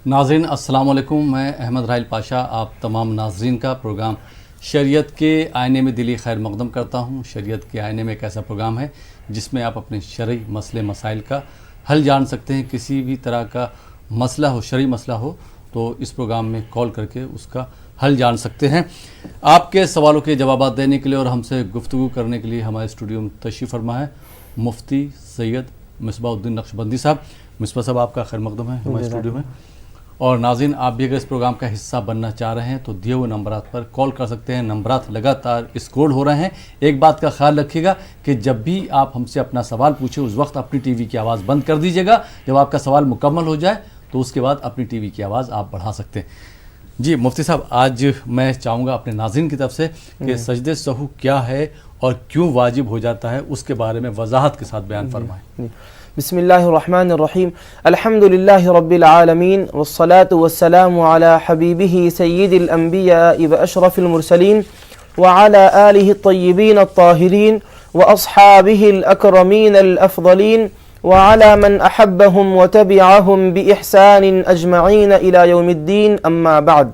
ناظرین السلام علیکم، میں احمد راحیل پاشا آپ تمام ناظرین کا پروگرام شریعت کے آئینے میں دلی خیر مقدم کرتا ہوں۔ شریعت کے آئینے میں ایک ایسا پروگرام ہے جس میں آپ اپنے شرعی مسئلے مسائل کا حل جان سکتے ہیں۔ کسی بھی طرح کا مسئلہ ہو، شرعی مسئلہ ہو تو اس پروگرام میں کال کر کے اس کا حل جان سکتے ہیں۔ آپ کے سوالوں کے جوابات دینے کے لیے اور ہم سے گفتگو کرنے کے لیے ہمارے اسٹوڈیو میں تشریف فرما ہے مفتی سید مصباح الدین نقشبندی صاحب۔ مصباح صاحب آپ کا خیر مقدم ہے ہمارے اسٹوڈیو میں۔ اور ناظرین آپ بھی اگر اس پروگرام کا حصہ بننا چاہ رہے ہیں تو دیے ہوئے نمبرات پر کال کر سکتے ہیں۔ نمبرات لگاتار اسکرول ہو رہے ہیں۔ ایک بات کا خیال رکھیے گا کہ جب بھی آپ ہم سے اپنا سوال پوچھیں اس وقت اپنی ٹی وی کی آواز بند کر دیجیے گا۔ جب آپ کا سوال مکمل ہو جائے تو اس کے بعد اپنی ٹی وی کی آواز آپ بڑھا سکتے ہیں۔ جی مفتی صاحب، آج میں چاہوں گا اپنے ناظرین کی طرف سے کہ سجدہ سہو کیا ہے اور کیوں واجب ہو جاتا ہے اس کے بارے میں وضاحت کے ساتھ بیان فرمائیں۔ بسم اللہ الرحمن الرحیم، الحمد للہ رب العالمین والصلاة والسلام علی حبیبہ سید الانبیاء واشرف المرسلین وعلی آلہ الطیبین الطاہرین واصحابہ الاکرمین الافضلین وعلی من احبہم وتبعہم باحسان اجمعین الی یوم الدین، اما بعد۔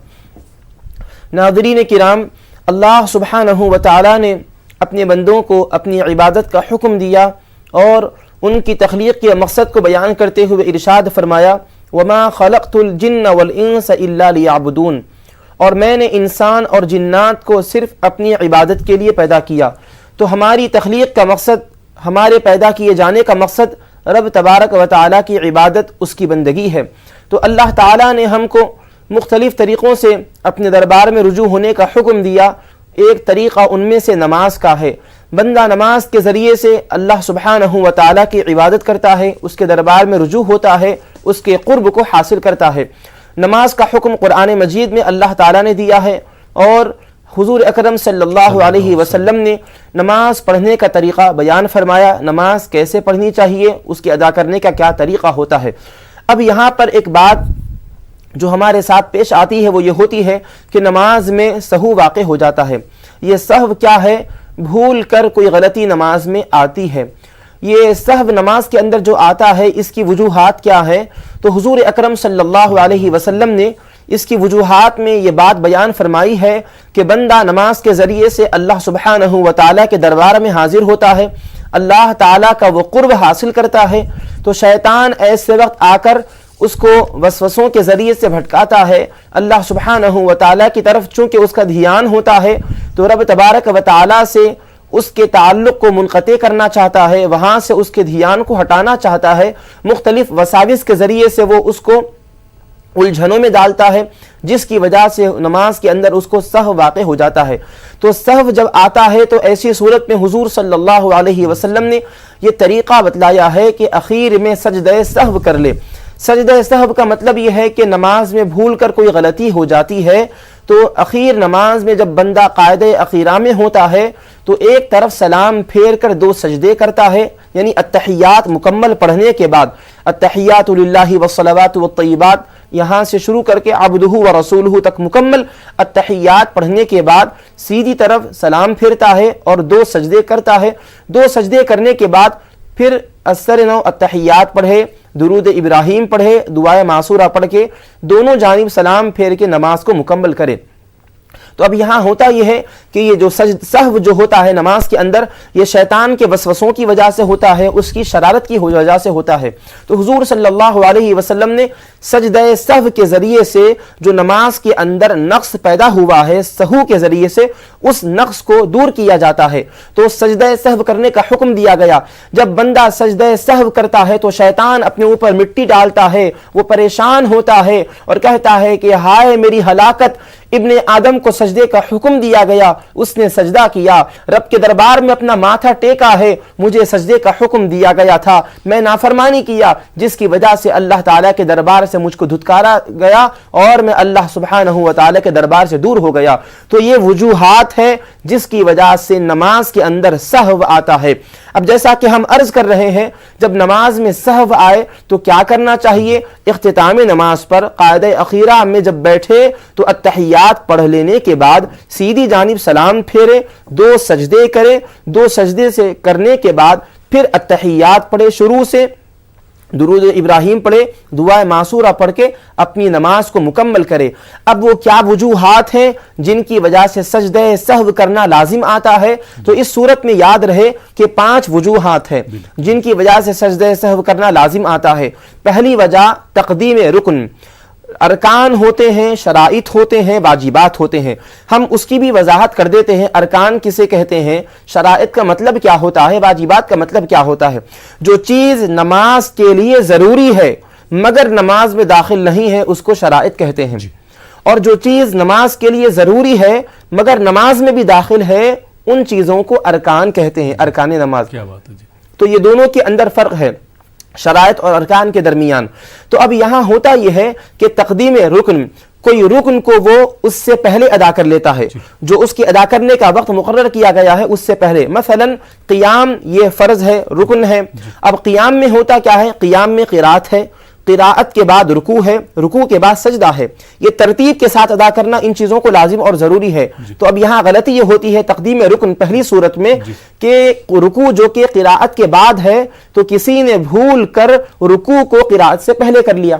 ناظرین کرام، اللہ سبحانہ وتعالی نے اپنے بندوں کو اپنی عبادت کا حکم دیا اور ان کی تخلیق کے مقصد کو بیان کرتے ہوئے ارشاد فرمایا وَمَا خَلَقْتُ الْجِنَّ وَالْإِنسَ إِلَّا لِيَعْبُدُونَ، اور میں نے انسان اور جنات کو صرف اپنی عبادت کے لیے پیدا کیا۔ تو ہماری تخلیق کا مقصد، ہمارے پیدا کیے جانے کا مقصد رب تبارک و تعالیٰ کی عبادت، اس کی بندگی ہے۔ تو اللہ تعالیٰ نے ہم کو مختلف طریقوں سے اپنے دربار میں رجوع ہونے کا حکم دیا۔ ایک طریقہ ان میں سے نماز کا ہے۔ بندہ نماز کے ذریعے سے اللہ سبحانہ و تعالیٰ کی عبادت کرتا ہے، اس کے دربار میں رجوع ہوتا ہے، اس کے قرب کو حاصل کرتا ہے۔ نماز کا حکم قرآن مجید میں اللہ تعالیٰ نے دیا ہے اور حضور اکرم صلی اللہ علیہ وسلم نے نماز پڑھنے کا طریقہ بیان فرمایا۔ نماز کیسے پڑھنی چاہیے، اس کے ادا کرنے کا کیا طریقہ ہوتا ہے۔ اب یہاں پر ایک بات جو ہمارے ساتھ پیش آتی ہے وہ یہ ہوتی ہے کہ نماز میں سہو واقع ہو جاتا ہے۔ یہ سہو کیا ہے؟ بھول کر کوئی غلطی نماز میں آتی ہے۔ یہ سہو نماز کے اندر جو آتا ہے اس کی وجوہات کیا ہے؟ تو حضور اکرم صلی اللہ علیہ وسلم نے اس کی وجوہات میں یہ بات بیان فرمائی ہے کہ بندہ نماز کے ذریعے سے اللہ سبحانہ و تعالیٰ کے دربار میں حاضر ہوتا ہے، اللہ تعالیٰ کا وہ قرب حاصل کرتا ہے۔ تو شیطان ایسے وقت آ کر اس کو وسوسوں کے ذریعے سے بھٹکاتا ہے۔ اللہ سبحانہ و تعالیٰ کی طرف چونکہ اس کا دھیان ہوتا ہے تو رب تبارک و تعالیٰ سے اس کے تعلق کو منقطع کرنا چاہتا ہے، وہاں سے اس کے دھیان کو ہٹانا چاہتا ہے۔ مختلف وساوس کے ذریعے سے وہ اس کو الجھنوں میں ڈالتا ہے، جس کی وجہ سے نماز کے اندر اس کو سہو واقع ہو جاتا ہے۔ تو سہو جب آتا ہے تو ایسی صورت میں حضور صلی اللہ علیہ وسلم نے یہ طریقہ بتلایا ہے کہ اخیر میں سجدہ سہو کر لے۔ سجدہ سہو کا مطلب یہ ہے کہ نماز میں بھول کر کوئی غلطی ہو جاتی ہے تو اخیر نماز میں جب بندہ قاعدہ اخیرہ میں ہوتا ہے تو ایک طرف سلام پھیر کر دو سجدے کرتا ہے، یعنی التحیات مکمل پڑھنے کے بعد التحیات للہ والصلوات والطیبات یہاں سے شروع کر کے عبدہ ورسولہ تک مکمل التحیات پڑھنے کے بعد سیدھی طرف سلام پھیرتا ہے اور دو سجدے کرتا ہے۔ دو سجدے کرنے کے بعد پھر اثر نو التحیات پڑھے، درود ابراہیم پڑھے، دعائے معصورہ پڑھ کے دونوں جانب سلام پھیر کے نماز کو مکمل کرے۔ تو اب یہاں ہوتا یہ ہے کہ یہ جو سہو جو ہوتا ہے نماز کے اندر، یہ شیطان کے وسوسوں کی وجہ سے ہوتا ہے، اس کی شرارت کی وجہ سے ہوتا ہے۔ تو حضور صلی اللہ علیہ وسلم نے سجدہ سہو کے ذریعے سے جو نماز کے اندر نقص پیدا ہوا ہے، سہو کے ذریعے سے اس نقص کو دور کیا جاتا ہے۔ تو سجدہ سہو کرنے کا حکم دیا گیا۔ جب بندہ سجدہ سہو کرتا ہے تو شیطان اپنے اوپر مٹی ڈالتا ہے، وہ پریشان ہوتا ہے اور کہتا ہے کہ ہائے میری ہلاکت، ابن آدم کو سجدے کا حکم دیا گیا، اس نے سجدہ کیا، رب کے دربار میں اپنا ماتھا ٹیکا ہے، مجھے سجدے کا حکم دیا گیا تھا، میں نافرمانی کیا، جس کی وجہ سے اللہ تعالیٰ کے دربار سے مجھ کو دھتکارا گیا اور میں اللہ سبحانہ و تعالیٰ کے دربار سے دور ہو گیا۔ تو یہ وجوہات ہے جس کی وجہ سے نماز کے اندر سہو آتا ہے۔ اب جیسا کہ ہم عرض کر رہے ہیں، جب نماز میں سہو آئے تو کیا کرنا چاہیے؟ اختتام نماز پر قاعدہ اخیرہ میں جب بیٹھے تو التحیات پڑھ لینے کے بعد سیدھی جانب سلام پھیرے، دو سجدے کرے، دو سجدے سے کرنے کے بعد پھر التحیات پڑھے شروع سے، درود ابراہیم پڑھے, دعائے معصورہ پڑھ کے اپنی نماز کو مکمل کرے. اب وہ کیا وجوہات ہیں جن کی وجہ سے سجدہ سہو کرنا لازم آتا ہے؟ تو اس صورت میں یاد رہے کہ 5 وجوہات ہیں جن کی وجہ سے سجدہ سہو کرنا لازم آتا ہے. پہلی وجہ تقدیم رکن. ارکان ہوتے ہیں, شرائط ہوتے ہیں, واجبات ہوتے ہیں. ہم اس کی بھی وضاحت کر دیتے ہیں. ارکان کسے کہتے ہیں, شرائط کا مطلب کیا ہوتا ہے, واجبات کا مطلب کیا ہوتا ہے؟ جو چیز نماز کے لیے ضروری ہے مگر نماز میں داخل نہیں ہے اس کو شرائط کہتے ہیں. اور جو چیز نماز کے لیے ضروری ہے مگر نماز میں بھی داخل ہے ان چیزوں کو ارکان کہتے ہیں, ارکان نماز. کیا بات ہے جی. تو یہ دونوں کے اندر فرق ہے, شرائط اور ارکان کے درمیان. تو اب یہاں ہوتا یہ ہے کہ تقدیم رکن, کوئی رکن کو وہ اس سے پہلے ادا کر لیتا ہے, جو اس کے ادا کرنے کا وقت مقرر کیا گیا ہے اس سے پہلے. مثلا قیام یہ فرض ہے, رکن ہے. اب قیام میں ہوتا کیا ہے؟ قیام میں قرات ہے, قراءت کے بعد رکوع ہے, رکوع کے بعد سجدہ ہے. یہ ترتیب کے ساتھ ادا کرنا ان چیزوں کو لازم اور ضروری ہے. تو اب یہاں غلطی یہ ہوتی ہے تقدیم رکن پہلی صورت میں کہ رکوع جو کہ قراءت کے بعد ہے تو کسی نے بھول کر رکوع کو قراءت سے پہلے کر لیا.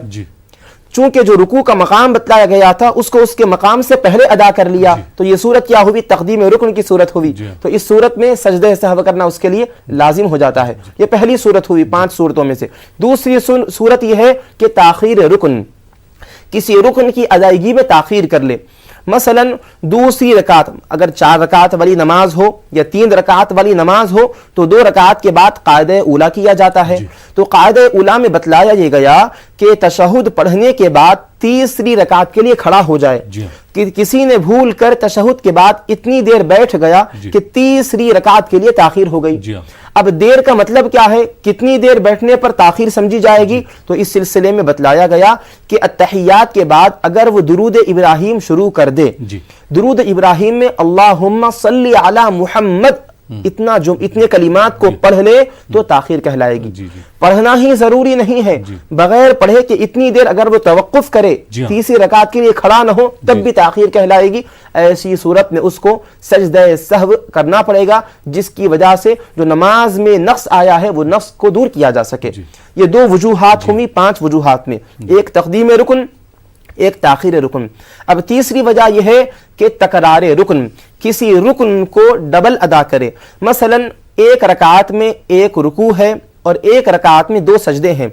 چونکہ جو رکوع کا مقام بتلایا گیا تھا اس کو اس کے مقام سے پہلے ادا کر لیا. تو یہ صورت کیا ہوئی؟ تقدیم رکن کی صورت ہوئی. تو اس صورت میں سجدہ سہو کرنا اس کے لیے لازم ہو جاتا ہے. یہ پہلی صورت ہوئی 5 صورتوں میں سے. دوسری صورت یہ ہے کہ تاخیر رکن, کسی رکن کی ادائیگی میں تاخیر کر لے. مثلا دوسری رکعت, اگر 4 رکعت والی نماز ہو یا 3 رکعت والی نماز ہو تو 2 رکعت کے بعد قاعدہ اولا کیا جاتا ہے. تو قاعدہ اولا میں بتلایا یہ گیا کہ تشہد پڑھنے کے بعد تیسری رکعت کے لیے کھڑا ہو جائے. کہ کسی نے بھول کر تشہد کے بعد اتنی دیر بیٹھ گیا کہ تیسری رکعت کے لیے تاخیر ہو گئی. اب دیر کا مطلب کیا ہے, کتنی دیر بیٹھنے پر تاخیر سمجھی جائے گی؟ تو اس سلسلے میں بتلایا گیا کہ التحیات کے بعد اگر وہ درود ابراہیم شروع کر دے, درود ابراہیم میں اللہم صلی علی محمد اتنے کلمات کو پڑھ لے تو تاخیر کہلائے گی. پڑھنا ہی ضروری نہیں ہے, بغیر پڑھے کہ اتنی دیر اگر وہ توقف کرے تیسری رکعت کے لیے کھڑا نہ ہو تب بھی تاخیر کہلائے گی. ایسی صورت میں اس کو سجدہ سہو کرنا پڑے گا جس کی وجہ سے جو نماز میں نقص آیا ہے وہ نقص کو دور کیا جا سکے. یہ 2 وجوہات ہوئی 5 وجوہات میں, ایک تقدیم رکن, ایک تاخیر رکن. اب تیسری وجہ یہ ہے کہ تکرار رکن, کسی رکن کو ڈبل ادا کرے. مثلا ایک رکعت میں 1 رکوع ہے اور 1 رکعت میں 2 سجدے ہیں.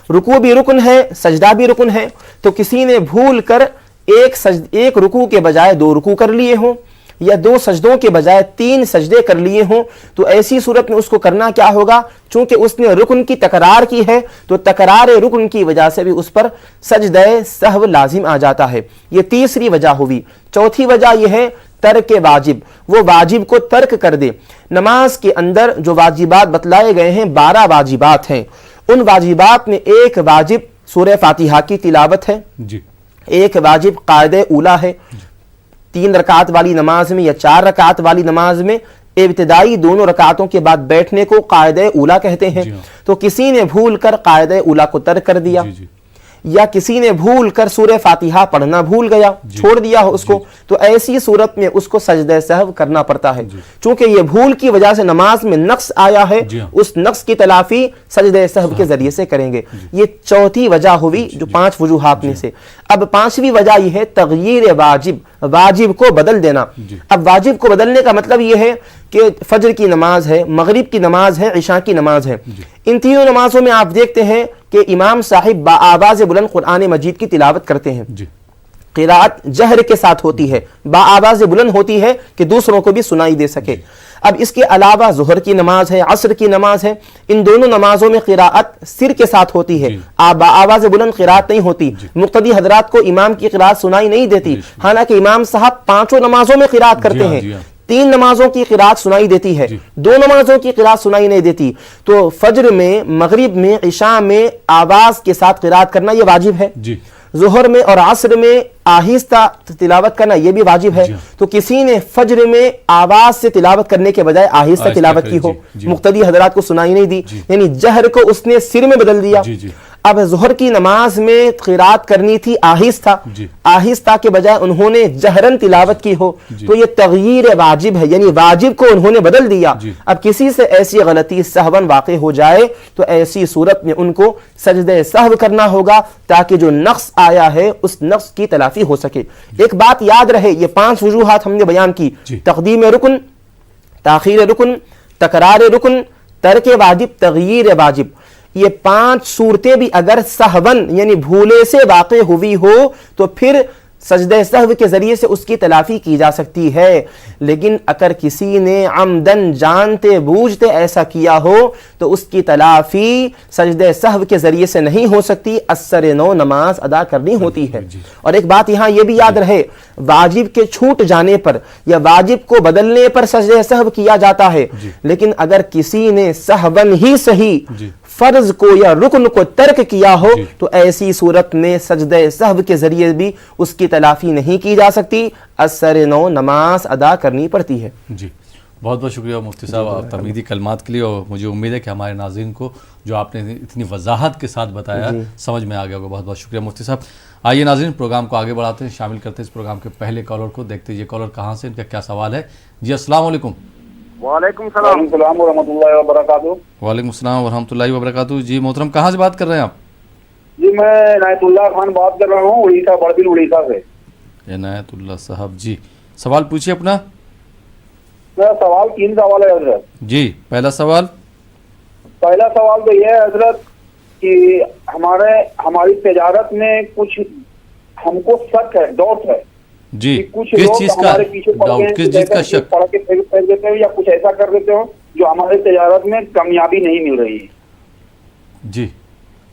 رکوع بھی رکن ہے, سجدہ بھی رکن ہے. تو کسی نے بھول کر ایک رکوع کے بجائے 2 رکوع کر لیے ہوں یا 2 سجدوں کے بجائے 3 سجدے کر لیے ہوں تو ایسی صورت میں اس کو کرنا کیا ہوگا؟ چونکہ اس نے رکن کی تکرار کی ہے تو تکرار رکن کی وجہ سے بھی اس پر سجدہ سہو لازم آ جاتا ہے. یہ تیسری وجہ ہوئی. چوتھی وجہ یہ ہے ترک واجب, وہ واجب کو ترک کر دے. نماز کے اندر جو واجبات بتلائے گئے ہیں 12 واجبات ہیں. ان واجبات میں ایک واجب سورہ فاتحہ کی تلاوت ہے, ایک واجب قاعدہ اولا ہے. 3 رکعت والی نماز میں یا 4 رکعت والی نماز میں ابتدائی دونوں رکعتوں کے بعد بیٹھنے کو قاعدہ اولا کہتے ہیں. تو کسی نے بھول کر قاعدہ اولا کو ترک کر دیا یا کسی نے بھول کر سورہ فاتحہ پڑھنا بھول گیا, چھوڑ دیا ہو اس کو, تو ایسی صورت میں اس کو سجدہ سہو کرنا پڑتا ہے. چونکہ یہ بھول کی وجہ سے نماز میں نقص آیا ہے, اس نقص کی تلافی سجدہ سہو کے ذریعے سے کریں گے. یہ چوتھی وجہ ہوئی جو 5 وجوہات میں سے. اب 5ویں وجہ یہ ہے تغییر واجب, واجب کو بدل دینا. اب واجب کو بدلنے کا مطلب یہ ہے کہ فجر کی نماز ہے, مغرب کی نماز ہے, عشاء کی نماز ہے. ان تینوں نمازوں میں آپ دیکھتے ہیں کہ امام صاحب بآواز بلند قرآن مجید کی تلاوت کرتے ہیں. قراءت جہر کے ساتھ ہوتی ہے, بآواز بلند ہوتی ہے کہ دوسروں کو بھی سنائی دے سکے. اب اس کے علاوہ ظہر کی نماز ہے, عصر کی نماز ہے, ان دونوں نمازوں میں قراءت سر کے ساتھ ہوتی ہے, بآواز بلند قراءت نہیں ہوتی. مقتدی حضرات کو امام کی قراءت سنائی نہیں دیتی, حالانکہ امام صاحب 5 نمازوں میں قراءت کرتے ہیں. 3 نمازوں کی قراءت سنائی دیتی ہے, 2 نمازوں کی قراءت سنائی نہیں دیتی. تو فجر میں, مغرب میں, عشاء میں آواز کے ساتھ قراءت کرنا یہ واجب ہے. ظہر میں اور عصر میں آہستہ تلاوت کرنا یہ بھی واجب ہے. تو کسی نے فجر میں آواز سے تلاوت کرنے کے بجائے آہستہ تلاوت کی ہو, مقتدی حضرات کو سنائی نہیں دی, یعنی جہر کو اس نے سر میں بدل دیا. اب ظہر کی نماز میں قرات کرنی تھی آہستہ، آہستہ کے بجائے انہوں نے جہرن تلاوت کی ہو تو یہ تغییر واجب ہے، یعنی واجب کو انہوں نے بدل دیا۔ اب کسی سے ایسی غلطی سہون واقع ہو جائے تو ایسی صورت میں ان کو سجدہ سہو کرنا ہوگا تاکہ جو نقص آیا ہے اس نقص کی تلافی ہو سکے۔ ایک بات یاد رہے، یہ 5 وجوہات ہم نے بیان کی، تقدیم رکن، تاخیر رکن، تکرار رکن، ترک واجب، تغییر واجب، یہ 5 صورتیں بھی اگر سہون یعنی بھولے سے واقع ہوئی ہو تو پھر سجدہ سہو کے ذریعے سے اس کی تلافی کی جا سکتی ہے، لیکن اگر کسی نے عمدن جانتے بوجھتے ایسا کیا ہو تو اس کی تلافی سجدہ سہو کے ذریعے سے نہیں ہو سکتی، اثر نو نماز ادا کرنی ہوتی ہے۔ اور ایک بات یہاں یہ بھی یاد رہے، واجب کے چھوٹ جانے پر یا واجب کو بدلنے پر سجدہ سہو کیا جاتا ہے، لیکن اگر کسی نے سہون ہی صحیح فرض کو یا رکن کو ترک کیا ہو تو ایسی صورت میں سجدہ سہو کے ذریعے بھی اس کی تلافی نہیں کی جا سکتی، اثر نو نماز ادا کرنی پڑتی ہے۔ جی بہت بہت شکریہ مفتی صاحب تمہیدی کلمات کے لیے، اور مجھے امید ہے کہ ہمارے ناظرین کو جو آپ نے اتنی وضاحت کے ساتھ بتایا سمجھ میں آ گیا ہوگا۔ بہت بہت شکریہ مفتی صاحب۔ آئیے ناظرین پروگرام کو آگے بڑھاتے ہیں، شامل کرتے ہیں اس پروگرام کے پہلے کالر کو، دیکھتے ہیں یہ کالر کہاں سے، ان کا کیا سوال ہے۔ جی السلام علیکم۔ وعلیکم السلام ورحمۃ اللہ وبرکاتہ۔ وعلیکم السلام ورحمۃ اللہ وبرکاتہ۔ جی محترم کہاں سے بات کر رہے ہیں آپ؟ جی میں عنایت اللہ خان بات کر رہا ہوں اڑیسہ، بڑبل اڑیسہ سے۔ عنایت اللہ صاحب جی سوال پوچھیے اپنا۔ میرا سوال 3 سوال ہے حضرت۔ جی پہلا سوال تو یہ ہے حضرت کہ ہماری تجارت میں کچھ ہم کو شک ہے، ڈاؤٹ ہے جی، کچھ کس لوگ چیز کا ہمارے پیچھے پڑ گئے ہیں، کس چیز کا شک؟ پڑھ کے پھینک دیتے ہو یا کچھ ایسا کر دیتے ہو جو ہمارے تجارت میں کامیابی نہیں مل رہی ہے۔ جی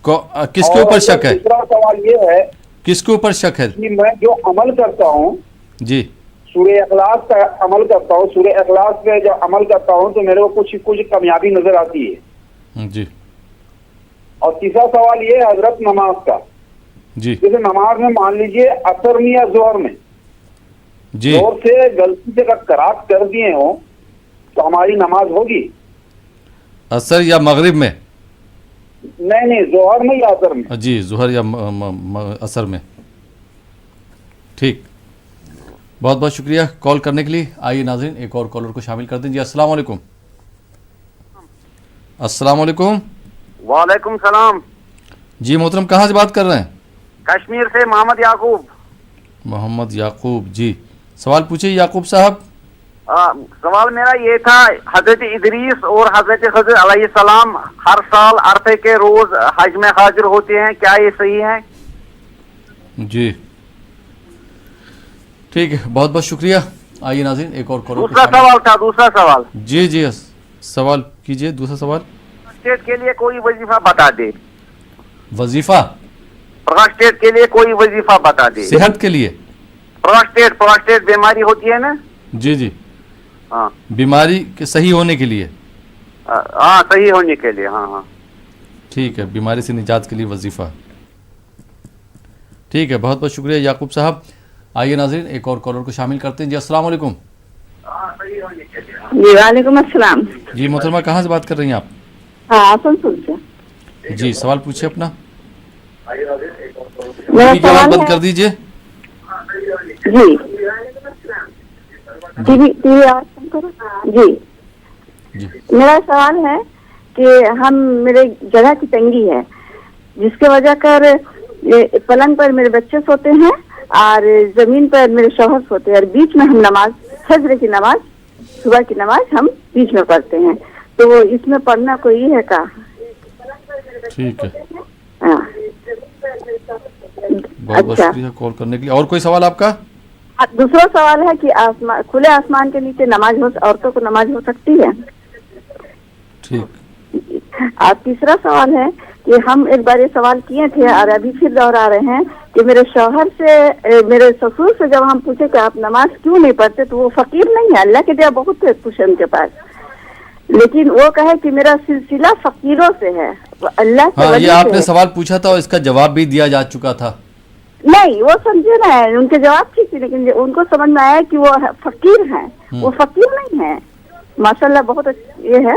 کس کے اوپر شک ہے؟ دوسرا سوال یہ ہے کس کے اوپر شک ہے؟ کہ میں جو عمل کرتا ہوں جی سورہ اخلاص کا عمل کرتا ہوں، سورہ اخلاص پہ جب عمل کرتا ہوں تو میرے کو کچھ کامیابی نظر آتی ہے۔ جی اور تیسرا سوال یہ ہے حضرت نماز کا، جی جیسے نماز میں مان لیجئے اثر میں یا ظہر میں جی ظہر سے غلطی سے اگر قرات کر دیے ہوں تو ہماری نماز ہوگی؟ اثر یا مغرب میں؟ نہیں ظہر میں یا اثر میں؟ جی ظہر یا اثر میں۔ ٹھیک، بہت بہت شکریہ کال کرنے کے لیے۔ آئیے ناظرین ایک اور کالر کو شامل کر دیں۔ جی السلام علیکم۔ السلام علیکم۔ وعلیکم السلام۔ جی محترم کہاں سے بات کر رہے ہیں؟ کشمیر سے محمد یعقوب۔ محمد یعقوب جی سوال پوچھیے یعقوب صاحب۔ سوال میرا یہ تھا، حضرت ادریس اور حضرت خضر علیہ السلام ہر سال عرفے کے روز حج میں حاضر ہوتے ہیں، کیا یہ صحیح ہے؟ جی ٹھیک ہے، بہت بہت شکریہ۔ آئیے ناظرین ایک اور کالر۔ دوسرا سوال جی جی سوال کیجئے دوسرا سوال۔ پروسٹیٹ کے لیے کوئی وظیفہ بتا دے۔ وظیفہ؟ پروسٹیٹ کے لیے کوئی وظیفہ بتا دے۔ صحت کے لیے؟ پروسٹیٹ بیماری ہوتی ہے نا؟ جی جی ہاں بیماری کے صحیح ہونے کے لیے؟ ہاں صحیح ہونے کے لیے، ہاں ہاں ٹھیک ہے، بیماری سے نجات کے لیے وظیفہ۔ ٹھیک ہے، بہت بہت شکریہ یعقوب صاحب۔ آئیے ناظرین ایک اور کالر کو شامل کرتے ہیں۔ جی السلام علیکم۔ جی وعلیکم السلام۔ جی محترمہ کہاں سے بات کر رہی ہیں آپ؟ ہاں آسنسول سے۔ جی سوال پوچھیے اپنا۔ میرا ٹی وی کی آواز سوال بند کر دیجئے۔ جی ٹی وی آواز کم کرو۔ جی جی میرا سوال ہے کہ میرے جگہ کی تنگی ہے جس کی وجہ کر پلنگ پر میرے بچے سوتے ہیں اور زمین پر میرے شوہر سوتے ہیں، اور بیچ میں ہم نماز فجر کی نماز صبح کی نماز ہم بیچ میں پڑھتے ہیں، تو وہ اس میں پڑھنا کوئی ہے کا؟ ٹھیک ہے، ہاں بہت بہت شکریہ کال کرنے کے لیے۔ اور کوئی سوال آپ کا؟ دوسرا سوال ہے کہ کھلے آسمان کے نیچے عورتوں کو نماز ہو سکتی ہے؟ ٹھیک۔ اور تیسرا سوال ہے کہ ہم ایک بار یہ سوال کیے تھے اور ابھی پھر دوہرا رہے ہیں کہ میرے شوہر سے میرے سسر سے جب ہم پوچھے کہ آپ نماز کیوں نہیں پڑھتے تو وہ فقیر نہیں ہے، اللہ کے دیا بہت پوچھے ان کے پاس، لیکن وہ کہے کہ میرا سلسلہ فقیروں سے ہے، اللہ کے ہاں وجہ یہ آپ سے نے سوال پوچھا تھا اور اس کا جواب بھی دیا جا چکا تھا۔ نہیں وہ سمجھے نا، ان کے جواب ٹھیک تھی لیکن ان کو سمجھ میں آیا کہ وہ فقیر ہیں، وہ فقیر نہیں ہے، ماشاءاللہ بہت یہ ہے۔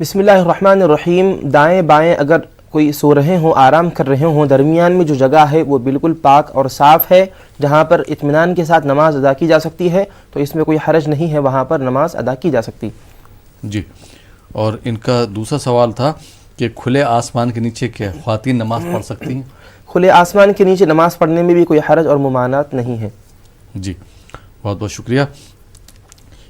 بسم اللہ الرحمن الرحیم. دائیں بائیں اگر کوئی سو رہے ہوں، آرام کر رہے ہوں، درمیان میں جو جگہ ہے وہ بالکل پاک اور صاف ہے جہاں پر اطمینان کے ساتھ نماز ادا کی جا سکتی ہے، تو اس میں کوئی حرج نہیں ہے، وہاں پر نماز ادا کی جا سکتی. جی، اور ان کا دوسرا سوال تھا کہ کھلے آسمان کے نیچے کیا خواتین نماز پڑھ سکتی ہیں؟ کھلے آسمان کے نیچے نماز پڑھنے میں بھی کوئی حرج اور ممانعت نہیں ہے. جی، بہت بہت شکریہ.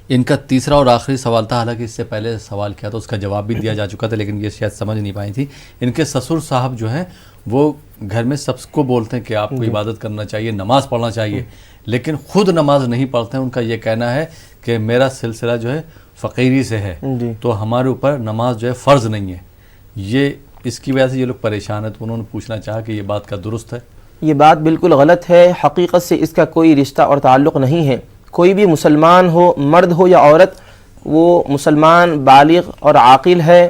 ان کا تیسرا اور آخری سوال تھا، حالانکہ اس سے پہلے سوال کیا تھا اس کا جواب بھی دیا جا چکا تھا، لیکن یہ شاید سمجھ نہیں پائی تھی. ان کے سسر صاحب جو ہیں وہ گھر میں سب کو بولتے ہیں کہ آپ کو عبادت کرنا چاہیے، نماز پڑھنا چاہیے، لیکن خود نماز نہیں پڑھتے ہیں. ان کا یہ کہنا ہے کہ میرا سلسلہ جو ہے فقیری سے ہے، تو ہمارے اوپر نماز جو ہے فرض نہیں ہے. یہ اس کی وجہ سے یہ لوگ پریشان ہیں، تو انہوں نے پوچھنا چاہا کہ یہ بات کا درست ہے؟ یہ بات بالکل غلط ہے. حقیقت سے اس کا کوئی رشتہ اور تعلق نہیں ہے. کوئی بھی مسلمان ہو، مرد ہو یا عورت، وہ مسلمان بالغ اور عاقل ہے،